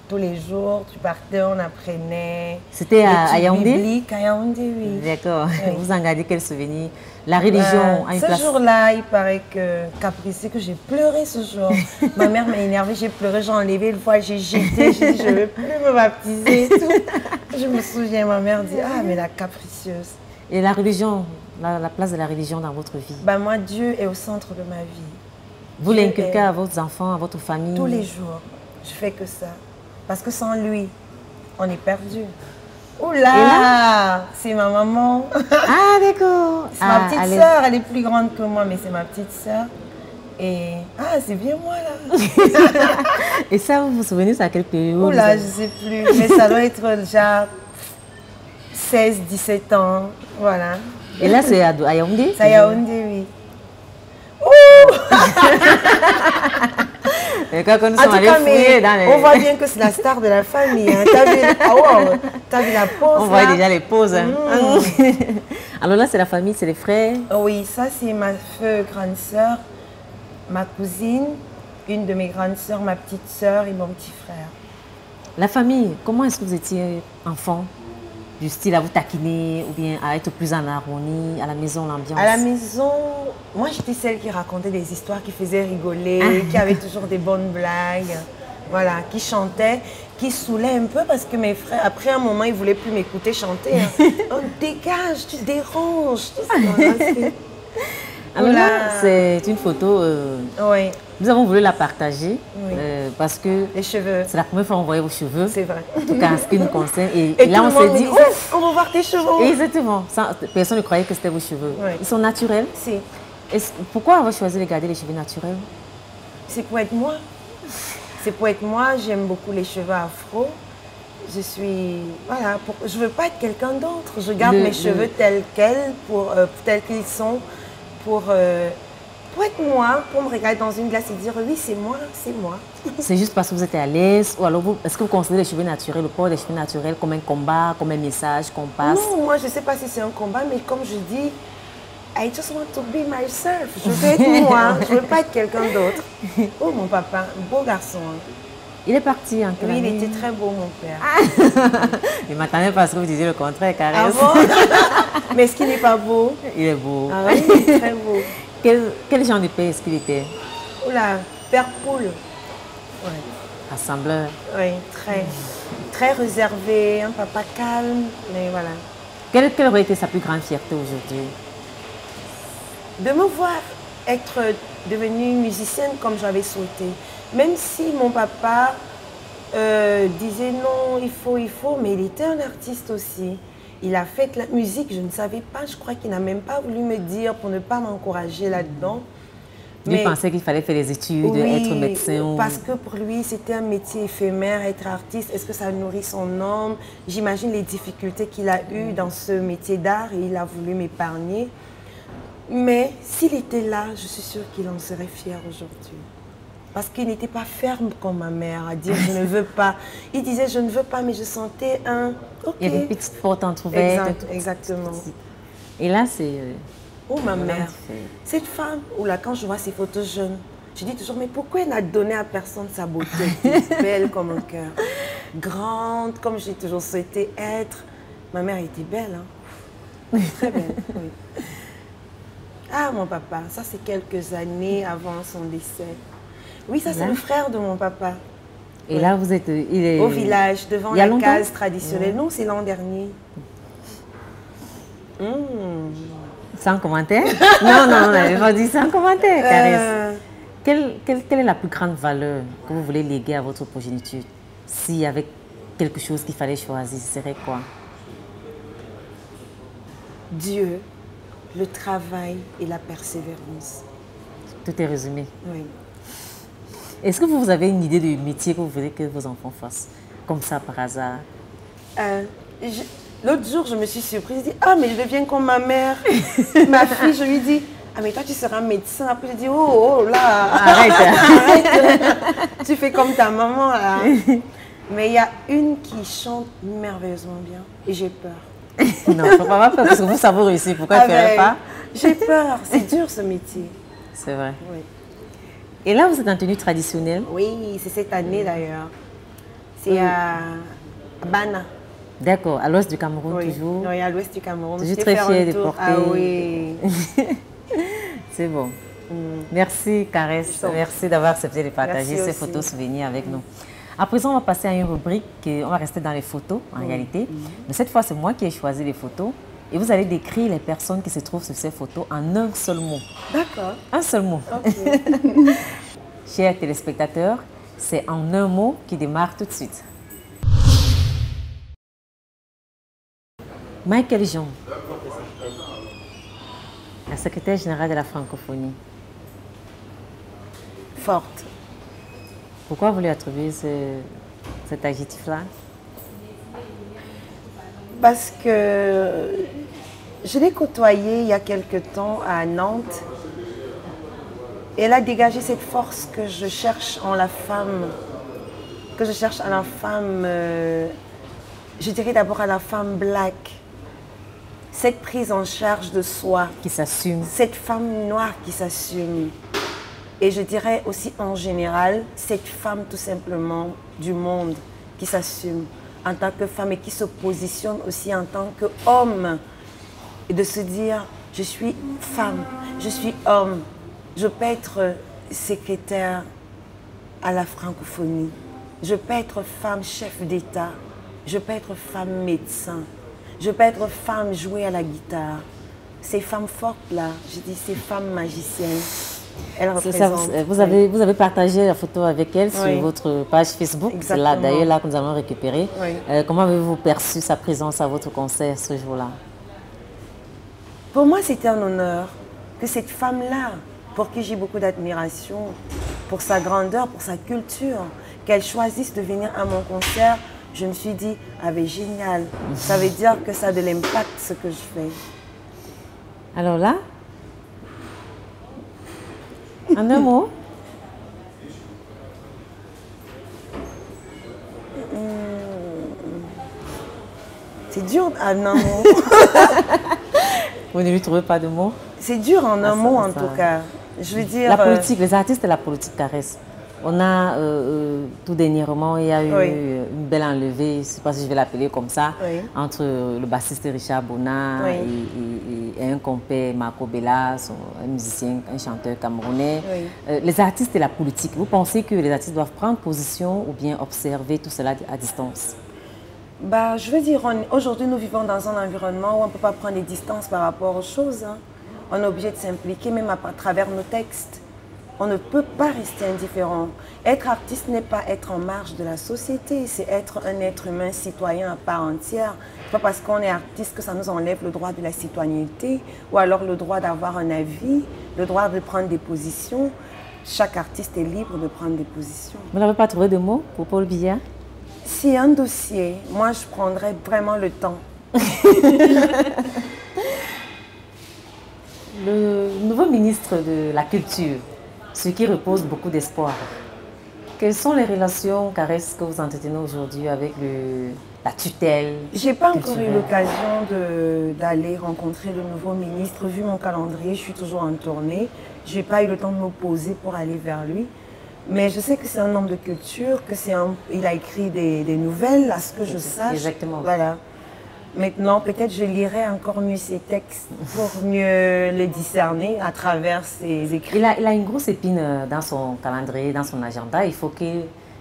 Speaker 2: Tous les jours, tu partais, on apprenait.
Speaker 1: C'était à Yaoundé?
Speaker 2: Biblique, à Yaoundé, oui.
Speaker 1: D'accord. Oui. Vous en gardez quel souvenir? La religion a une place.
Speaker 2: Ce jour-là, il paraît que capricé, que j'ai pleuré ce jour. Ma mère m'a énervée, j'ai pleuré, j'ai enlevé une fois, j'ai jeté, j'ai dit je ne veux plus me baptiser et tout. Je me souviens, ma mère dit ah mais la capricieuse.
Speaker 1: Et la religion, la place de la religion dans votre vie?
Speaker 2: Bah, moi, Dieu est au centre de ma vie.
Speaker 1: Vous l'inculquez à vos enfants, à votre famille?
Speaker 2: Tous les jours, je fais que ça. Parce que sans lui, on est perdu. Oula, c'est ma maman.
Speaker 1: Ah, d'accord.
Speaker 2: C'est ma petite sœur, elle est plus grande que moi, mais c'est ma petite sœur. Et c'est bien moi là.
Speaker 1: Et ça, vous vous souvenez, c'est à quelle période?
Speaker 2: Oula, je ne sais plus, mais ça doit être déjà 16, 17 ans, voilà.
Speaker 1: Et là, c'est à Yaoundé?
Speaker 2: C'est à Yaoundé, oui.
Speaker 1: Et quand nous sommes allés fouiller dans les...
Speaker 2: On voit bien que c'est la star de la famille. Hein. T'as vu la pose?
Speaker 1: On voit déjà les poses. Hein. Alors là, c'est la famille, c'est les frères?
Speaker 2: Oui, ça c'est ma grande sœur. ma cousine, une de mes grandes sœurs, ma petite sœur et mon petit frère.
Speaker 1: La famille, comment est-ce que vous étiez enfant? Du style à vous taquiner ou bien à être plus en harmonie, à la maison, l'ambiance?
Speaker 2: À la maison, moi j'étais celle qui racontait des histoires, qui faisait rigoler, qui avait toujours des bonnes blagues, voilà, qui chantait, qui saoulait un peu parce que mes frères, après un moment, ils ne voulaient plus m'écouter chanter. Hein. Oh, dégage, tu déranges.
Speaker 1: Alors là, c'est une photo.
Speaker 2: Oui.
Speaker 1: Nous avons voulu la partager parce que
Speaker 2: les cheveux.
Speaker 1: C'est la première fois qu'on voyait vos cheveux.
Speaker 2: C'est vrai.
Speaker 1: En tout cas, en ce qui nous concerne.
Speaker 2: Et
Speaker 1: là, on s'est dit,
Speaker 2: on va voir tes cheveux.
Speaker 1: Exactement. Personne ne croyait que c'était vos cheveux.
Speaker 2: Oui.
Speaker 1: Ils sont naturels.
Speaker 2: Si.
Speaker 1: Pourquoi avoir choisi de garder les cheveux naturels?
Speaker 2: C'est pour être moi. C'est pour être moi. J'aime beaucoup les cheveux afro. Je suis, voilà, je ne veux pas être quelqu'un d'autre. Je garde mes cheveux tels quels, tels qu'ils sont, pour être moi, pour me regarder dans une glace et dire oui, c'est moi, c'est moi.
Speaker 1: C'est juste parce que vous êtes à l'aise ou alors est-ce que vous considérez les cheveux naturels, le port des cheveux naturels comme un combat, comme un message qu'on passe?
Speaker 2: Non, moi je ne sais pas si c'est un combat, mais comme je dis, I just want to be myself. Je veux être moi, je ne veux pas être quelqu'un d'autre. Oh mon papa, beau garçon.
Speaker 1: Il est parti en quelle année?
Speaker 2: Oui, il était très beau, mon père.
Speaker 1: Il m'attendait parce que vous disiez le contraire, Caresse.
Speaker 2: Ah bon? Mais est-ce qu'il n'est pas beau?
Speaker 1: Il est beau.
Speaker 2: Ah oui, il est très beau.
Speaker 1: Quel genre de père est-ce qu'il était?
Speaker 2: Oula, père poule. Ouais.
Speaker 1: Rassembleur.
Speaker 2: Oui, très réservé, un papa calme, mais voilà.
Speaker 1: Quelle aurait été sa plus grande fierté aujourd'hui?
Speaker 2: De me voir être devenue musicienne comme j'avais souhaité. Même si mon papa disait non, il faut, mais il était un artiste aussi. Il a fait la musique, je ne savais pas, je crois qu'il n'a même pas voulu me dire pour ne pas m'encourager là-dedans.
Speaker 1: Il pensait qu'il fallait faire des études, être médecin.
Speaker 2: Parce que pour lui, c'était un métier éphémère, être artiste. Est-ce que ça nourrit son âme? J'imagine les difficultés qu'il a eues dans ce métier d'art et il a voulu m'épargner. Mais s'il était là, je suis sûre qu'il en serait fier aujourd'hui. Parce qu'il n'était pas ferme comme ma mère à dire je ne veux pas. Il disait je ne veux pas, mais je sentais un ok.
Speaker 1: Il y avait une petite porte entrouverte.
Speaker 2: Exactement.
Speaker 1: Et là, c'est...
Speaker 2: Oh ma mère, cette femme, ou là quand je vois ces photos jeunes, je dis toujours mais pourquoi elle n'a donné à personne sa beauté? Belle comme un cœur, grande comme j'ai toujours souhaité être. Ma mère était belle, hein? Très belle, oui. Ah mon papa, ça c'est quelques années avant son décès. Oui, ça c'est le frère de mon papa.
Speaker 1: Et là, vous êtes... Il est...
Speaker 2: Au village, devant la case traditionnelle. Non, c'est l'an dernier.
Speaker 1: Sans commentaire? Non, non, dit sans commentaire, Caresse. Quelle est la plus grande valeur que vous voulez léguer à votre progéniture? S'il y avait quelque chose qu'il fallait choisir, ce serait quoi?
Speaker 2: Dieu, le travail et la persévérance.
Speaker 1: Tout est résumé.
Speaker 2: Oui.
Speaker 1: Est-ce que vous avez une idée du métier que vous voulez que vos enfants fassent? Comme ça, par hasard?
Speaker 2: L'autre jour, je me suis surprise. Je dis, ah, mais je deviens comme ma mère. Ma fille, je lui dis, ah, mais toi, tu seras médecin. Après, je dis, oh là.
Speaker 1: Arrête.
Speaker 2: Arrête. Tu fais comme ta maman, là. Mais il y a une qui chante merveilleusement bien. Et j'ai peur.
Speaker 1: Non, il ne faut pas avoir peur parce que vous savez réussir. Pourquoi ne ferez pas?
Speaker 2: J'ai peur. C'est dur, ce métier.
Speaker 1: C'est vrai.
Speaker 2: Oui.
Speaker 1: Et là, vous êtes en tenue traditionnelle?
Speaker 2: Oui, c'est cette année d'ailleurs. C'est à Bana.
Speaker 1: D'accord, à l'ouest du Cameroun toujours?
Speaker 2: Oui, à l'ouest du Cameroun.
Speaker 1: Je suis très fière de porter.
Speaker 2: Ah oui.
Speaker 1: C'est bon. Merci Caresse, merci d'avoir accepté de partager ces photos souvenirs avec nous. À présent, on va passer à une rubrique, on va rester dans les photos en réalité. Mais cette fois, c'est moi qui ai choisi les photos. Et vous allez décrire les personnes qui se trouvent sur ces photos en un seul mot.
Speaker 2: D'accord.
Speaker 1: Un seul mot.
Speaker 2: Okay.
Speaker 1: Chers téléspectateurs, c'est en un mot qui démarre tout de suite. Michael Jean, la secrétaire générale de la francophonie.
Speaker 2: Forte.
Speaker 1: Pourquoi vous lui attribuez cet adjectif-là?
Speaker 2: Parce que je l'ai côtoyée il y a quelque temps à Nantes. Elle a dégagé cette force que je cherche en la femme, je dirais d'abord à la femme black. Cette prise en charge de soi.
Speaker 1: Qui s'assume.
Speaker 2: Cette femme noire qui s'assume. Et je dirais aussi en général, cette femme tout simplement du monde qui s'assume en tant que femme et qui se positionne aussi en tant qu'homme. Et de se dire, je suis femme, je suis homme, je peux être secrétaire à la francophonie, je peux être femme chef d'État, je peux être femme médecin, je peux être femme jouer à la guitare. Ces femmes fortes-là, je dis ces femmes magiciennes, elles représentent...
Speaker 1: Vous avez partagé la photo avec elle sur votre page Facebook. C'est là d'ailleurs là que nous allons récupérer. Comment avez-vous perçu sa présence à votre concert ce jour-là?
Speaker 2: Pour moi, c'était un honneur que cette femme-là, pour qui j'ai beaucoup d'admiration, pour sa grandeur, pour sa culture, qu'elle choisisse de venir à mon concert, je me suis dit, ah ben génial, ça veut dire que ça a de l'impact ce que je fais.
Speaker 1: Alors là, en un mot?
Speaker 2: C'est dur en un mot.
Speaker 1: Vous ne lui trouvez pas de mots?
Speaker 2: C'est dur en un mot en tout cas. Je veux dire...
Speaker 1: La politique, les artistes et la politique caressent. On a tout dernièrement, il y a eu une belle enlevée, je ne sais pas si je vais l'appeler comme ça, entre le bassiste Richard Bona et un compère Marco Bellas, un musicien, un chanteur camerounais. Les artistes et la politique, vous pensez que les artistes doivent prendre position ou bien observer tout cela à distance?
Speaker 2: Bah, je veux dire, aujourd'hui nous vivons dans un environnement où on ne peut pas prendre des distances par rapport aux choses. Hein. On est obligé de s'impliquer même à travers nos textes. On ne peut pas rester indifférent. Être artiste n'est pas être en marge de la société, c'est être un être humain citoyen à part entière. Ce n'est pas parce qu'on est artiste que ça nous enlève le droit de la citoyenneté ou alors le droit d'avoir un avis, le droit de prendre des positions. Chaque artiste est libre de prendre des positions.
Speaker 1: Vous n'avez pas trouvé de mots pour Paul Biya?
Speaker 2: Si un dossier, moi je prendrais vraiment le temps.
Speaker 1: Le nouveau ministre de la Culture, ce qui repose beaucoup d'espoir. Quelles sont les relations, Caresse, que vous entretenez aujourd'hui avec la tutelle?
Speaker 2: Je n'ai pas encore eu l'occasion d'aller rencontrer le nouveau ministre. Vu mon calendrier, je suis toujours en tournée. Je n'ai pas eu le temps de me poser pour aller vers lui. Mais je sais que c'est un homme de culture, qu'il a écrit des nouvelles, à ce que je sache.
Speaker 1: Exactement.
Speaker 2: Voilà. Maintenant, peut-être je lirai encore mieux ses textes pour mieux les discerner à travers ses écrits.
Speaker 1: Il a une grosse épine dans son calendrier, dans son agenda. Il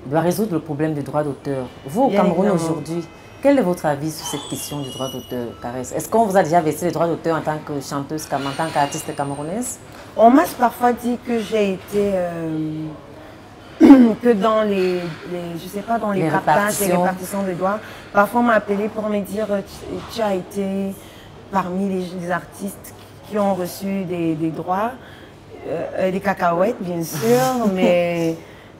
Speaker 1: doit résoudre le problème du droit d'auteur. Vous, au Cameroun aujourd'hui, quel est votre avis sur cette question du droit d'auteur, Caresse? Est-ce qu'on vous a déjà versé le droit d'auteur en tant que chanteuse, en tant qu'artiste camerounaise?
Speaker 2: On m'a parfois dit que j'ai été... que dans les partages, les répartitions de droits. Parfois, on m'a appelé pour me dire tu as été parmi les artistes qui ont reçu des droits, des cacahuètes, bien sûr, mais...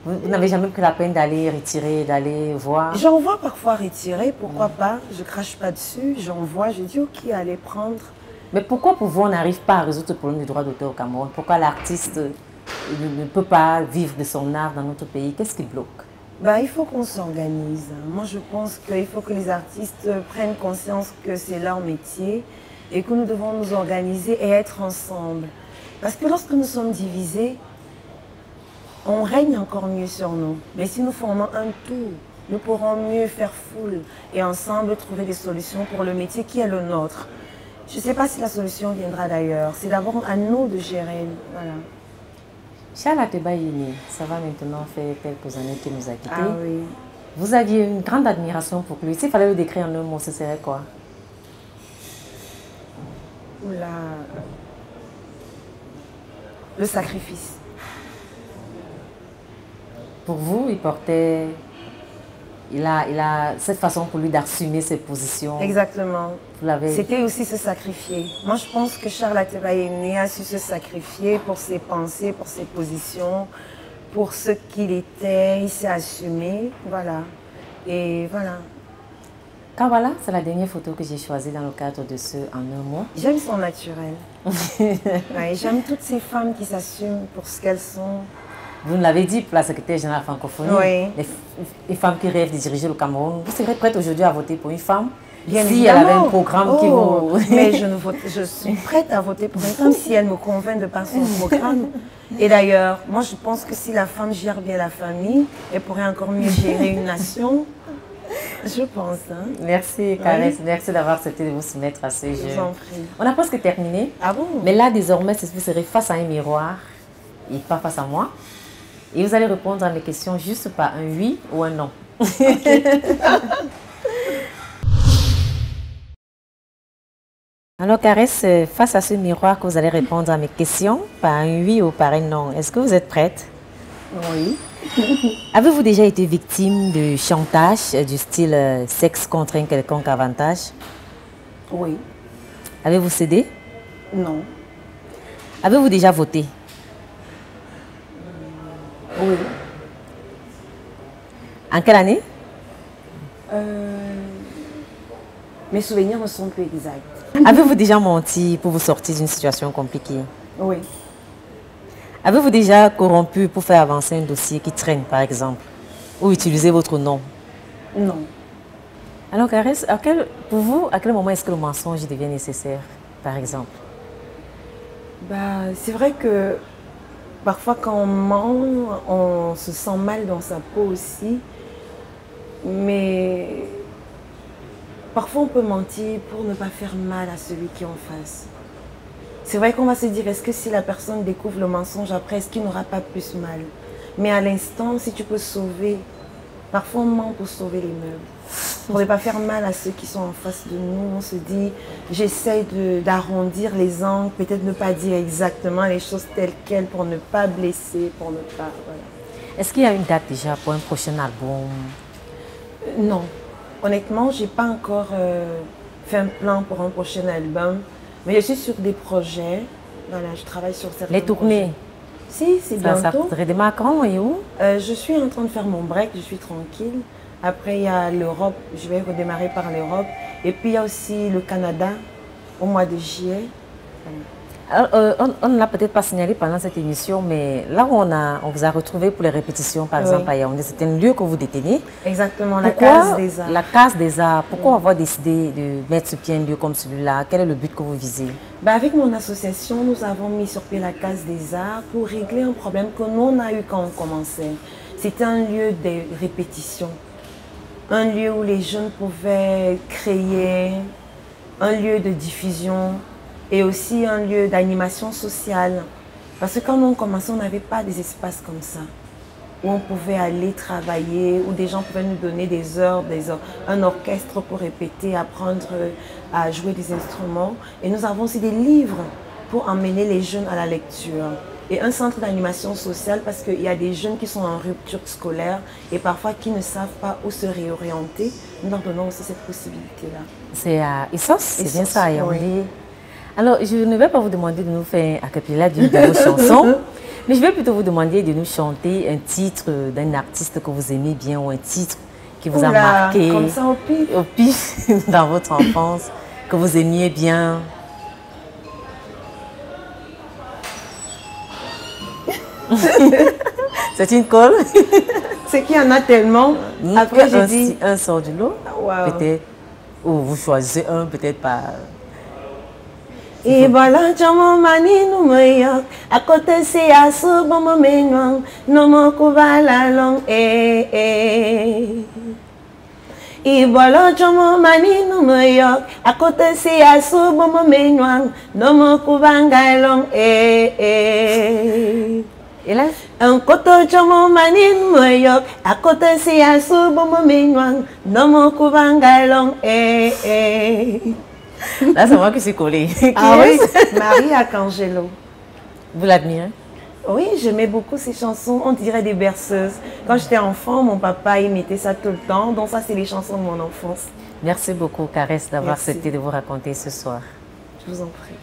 Speaker 1: Vous n'avez jamais pris la peine d'aller retirer, d'aller voir?
Speaker 2: J'en vois parfois retirer, pourquoi pas, je crache pas dessus, j'en vois, je dis ok, allez prendre.
Speaker 1: Mais pourquoi pour vous, on n'arrive pas à résoudre le problème du droit d'auteur au Cameroun? Pourquoi l'artiste ne peut pas vivre de son art dans notre pays? Qu'est-ce qui bloque?
Speaker 2: Bah, il faut qu'on s'organise. Moi, je pense qu'il faut que les artistes prennent conscience que c'est leur métier et que nous devons nous organiser et être ensemble. Parce que lorsque nous sommes divisés, on règne encore mieux sur nous. Mais si nous formons un tout, nous pourrons mieux faire foule et ensemble trouver des solutions pour le métier qui est le nôtre. Je ne sais pas si la solution viendra d'ailleurs. C'est d'abord à nous de gérer. Voilà.
Speaker 1: Charles Atebayini, ça va maintenant faire quelques années qu'il nous a quittés.
Speaker 2: Ah oui.
Speaker 1: Vous aviez une grande admiration pour lui. S'il fallait le décrire en un mot, ce serait quoi?
Speaker 2: Oula. Le sacrifice.
Speaker 1: Pour vous, il a cette façon pour lui d'assumer ses positions.
Speaker 2: Exactement. C'était aussi se sacrifier. Moi, je pense que Charles Atebayini a su se sacrifier pour ses pensées, pour ses positions, pour ce qu'il était. Il s'est assumé, voilà. Et voilà.
Speaker 1: Kawala, c'est la dernière photo que j'ai choisie dans le cadre de ce En un mot.
Speaker 2: J'aime son naturel. Ouais, j'aime toutes ces femmes qui s'assument pour ce qu'elles sont.
Speaker 1: Vous nous l'avez dit pour la secrétaire générale francophonie, les femmes qui rêvent de diriger le Cameroun. Vous serez prête aujourd'hui à voter pour une femme?
Speaker 2: Bien
Speaker 1: si
Speaker 2: évidemment.
Speaker 1: elle avait un programme qui vous...
Speaker 2: Mais je suis prête à voter pour une femme si elle me convainc de par son programme. Et d'ailleurs, moi je pense que si la femme gère bien la famille, elle pourrait encore mieux gérer une nation. Je pense. Hein.
Speaker 1: Merci Caresse, merci d'avoir accepté de vous soumettre à ce jeu.
Speaker 2: Je vous en prie.
Speaker 1: On a presque terminé.
Speaker 2: Ah bon?
Speaker 1: Mais là, désormais, vous serez face à un miroir et pas face à moi. Et vous allez répondre à mes questions juste par un oui ou un non. Alors, Caresse, face à ce miroir que vous allez répondre à mes questions par un oui ou par un non, est-ce que vous êtes prête?
Speaker 2: Oui.
Speaker 1: Avez-vous déjà été victime de chantage du style sexe contre un quelconque avantage?
Speaker 2: Oui.
Speaker 1: Avez-vous cédé?
Speaker 2: Non.
Speaker 1: Avez-vous déjà voté?
Speaker 2: Oui.
Speaker 1: En quelle année?
Speaker 2: Mes souvenirs ne sont plus exacts.
Speaker 1: Avez-vous déjà menti pour vous sortir d'une situation compliquée?
Speaker 2: Oui.
Speaker 1: Avez-vous déjà corrompu pour faire avancer un dossier qui traîne, par exemple? Ou utiliser votre nom?
Speaker 2: Non.
Speaker 1: Alors, Caresse, pour vous, à quel moment est-ce que le mensonge devient nécessaire, par exemple?
Speaker 2: Bah, c'est vrai que parfois quand on ment, on se sent mal dans sa peau aussi. Mais parfois on peut mentir pour ne pas faire mal à celui qui est en face. C'est vrai qu'on va se dire, est-ce que si la personne découvre le mensonge après, est-ce qu'il n'aura pas plus mal? Mais à l'instant, si tu peux sauver, parfois on ment pour sauver les meubles. Pour ne pas faire mal à ceux qui sont en face de nous, on se dit, j'essaie d'arrondir les angles, peut-être ne pas dire exactement les choses telles quelles pour ne pas blesser, pour ne pas... Voilà.
Speaker 1: Est-ce qu'il y a une date déjà pour un prochain album?
Speaker 2: Non. Honnêtement, je n'ai pas encore fait un plan pour un prochain album. Mais je suis sur des projets. Voilà, je travaille sur certains
Speaker 1: Les tournées?
Speaker 2: Si, c'est bientôt.
Speaker 1: Ça redémarre quand et où?
Speaker 2: Je suis en train de faire mon break, je suis tranquille. Après, il y a l'Europe, je vais redémarrer par l'Europe. Et puis, il y a aussi le Canada au mois de juillet.
Speaker 1: Alors, on ne l'a peut-être pas signalé pendant cette émission, mais là où on vous a retrouvé pour les répétitions, par exemple, à Yaoundé, c'est un lieu que vous détenez.
Speaker 2: Exactement, la Case des Arts.
Speaker 1: La Case des Arts. Pourquoi avoir décidé de mettre sur pied un lieu comme celui-là? Quel est le but que vous visez?
Speaker 2: Avec mon association, nous avons mis sur pied la Case des Arts pour régler un problème que nous, on a eu quand on commençait. C'était un lieu de répétition. Un lieu où les jeunes pouvaient créer, un lieu de diffusion et aussi un lieu d'animation sociale. Parce que quand on commençait, on n'avait pas des espaces comme ça, où on pouvait aller travailler, où des gens pouvaient nous donner des heures, un orchestre pour répéter, apprendre à jouer des instruments. Et nous avons aussi des livres pour emmener les jeunes à la lecture. Et un centre d'animation sociale parce qu'il y a des jeunes qui sont en rupture scolaire et parfois qui ne savent pas où se réorienter. Nous leur donnons aussi cette possibilité-là.
Speaker 1: C'est à Issos, c'est bien ça à Yaoundé.
Speaker 2: Oui.
Speaker 1: Alors, je ne vais pas vous demander de nous faire un a cappella de vos chansons, mais je vais plutôt vous demander de nous chanter un titre d'un artiste que vous aimez bien ou un titre qui vous a marqué
Speaker 2: comme ça, au
Speaker 1: pif dans votre enfance, que vous aimiez bien. C'est une colle.
Speaker 2: C'est qu'il y en a tellement.
Speaker 1: Après, j'ai dit un sort du lot,
Speaker 2: wow.
Speaker 1: Peut-être, ou vous choisissez un, peut-être pas.
Speaker 2: Ibola chomo mani numoyo akote se aso bomo menwang nomo kubala long Ibola chomo mani numoyo akote se aso bomo menwang nomo kubanga long
Speaker 1: Et là,
Speaker 2: un koto chomo mani numoyo akote se aso bomo menwang nomo kubanga long
Speaker 1: Là, c'est moi qui suis collée.
Speaker 2: Ah oui, Marie Arcangelo.
Speaker 1: Vous l'admirez?
Speaker 2: Oui, j'aimais beaucoup ces chansons, on dirait des berceuses. Quand j'étais enfant, mon papa il mettait ça tout le temps, donc ça c'est les chansons de mon enfance.
Speaker 1: Merci beaucoup, Caresse, d'avoir accepté de vous raconter ce soir.
Speaker 2: Je vous en prie.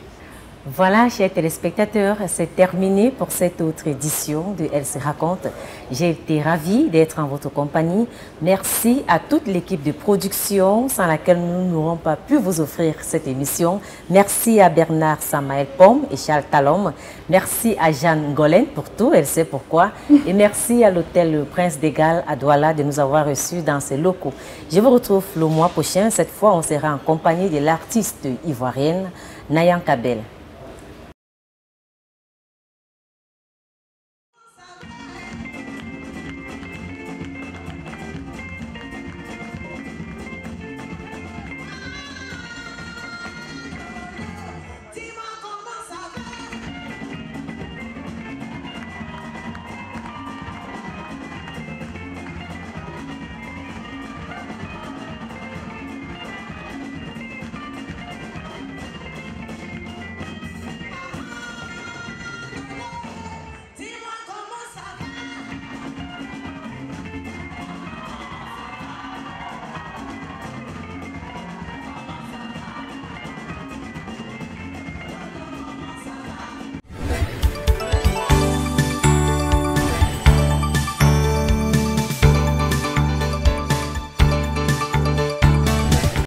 Speaker 1: Voilà, chers téléspectateurs, c'est terminé pour cette autre édition de Elle se raconte. J'ai été ravie d'être en votre compagnie. Merci à toute l'équipe de production sans laquelle nous n'aurons pas pu vous offrir cette émission. Merci à Bernard Samael Pomme et Charles Talom. Merci à Jeanne Golen pour tout, elle sait pourquoi. Et merci à l'hôtel Le Prince des Galles à Douala de nous avoir reçus dans ses locaux. Je vous retrouve le mois prochain. Cette fois, on sera en compagnie de l'artiste ivoirienne Nayan Kabel.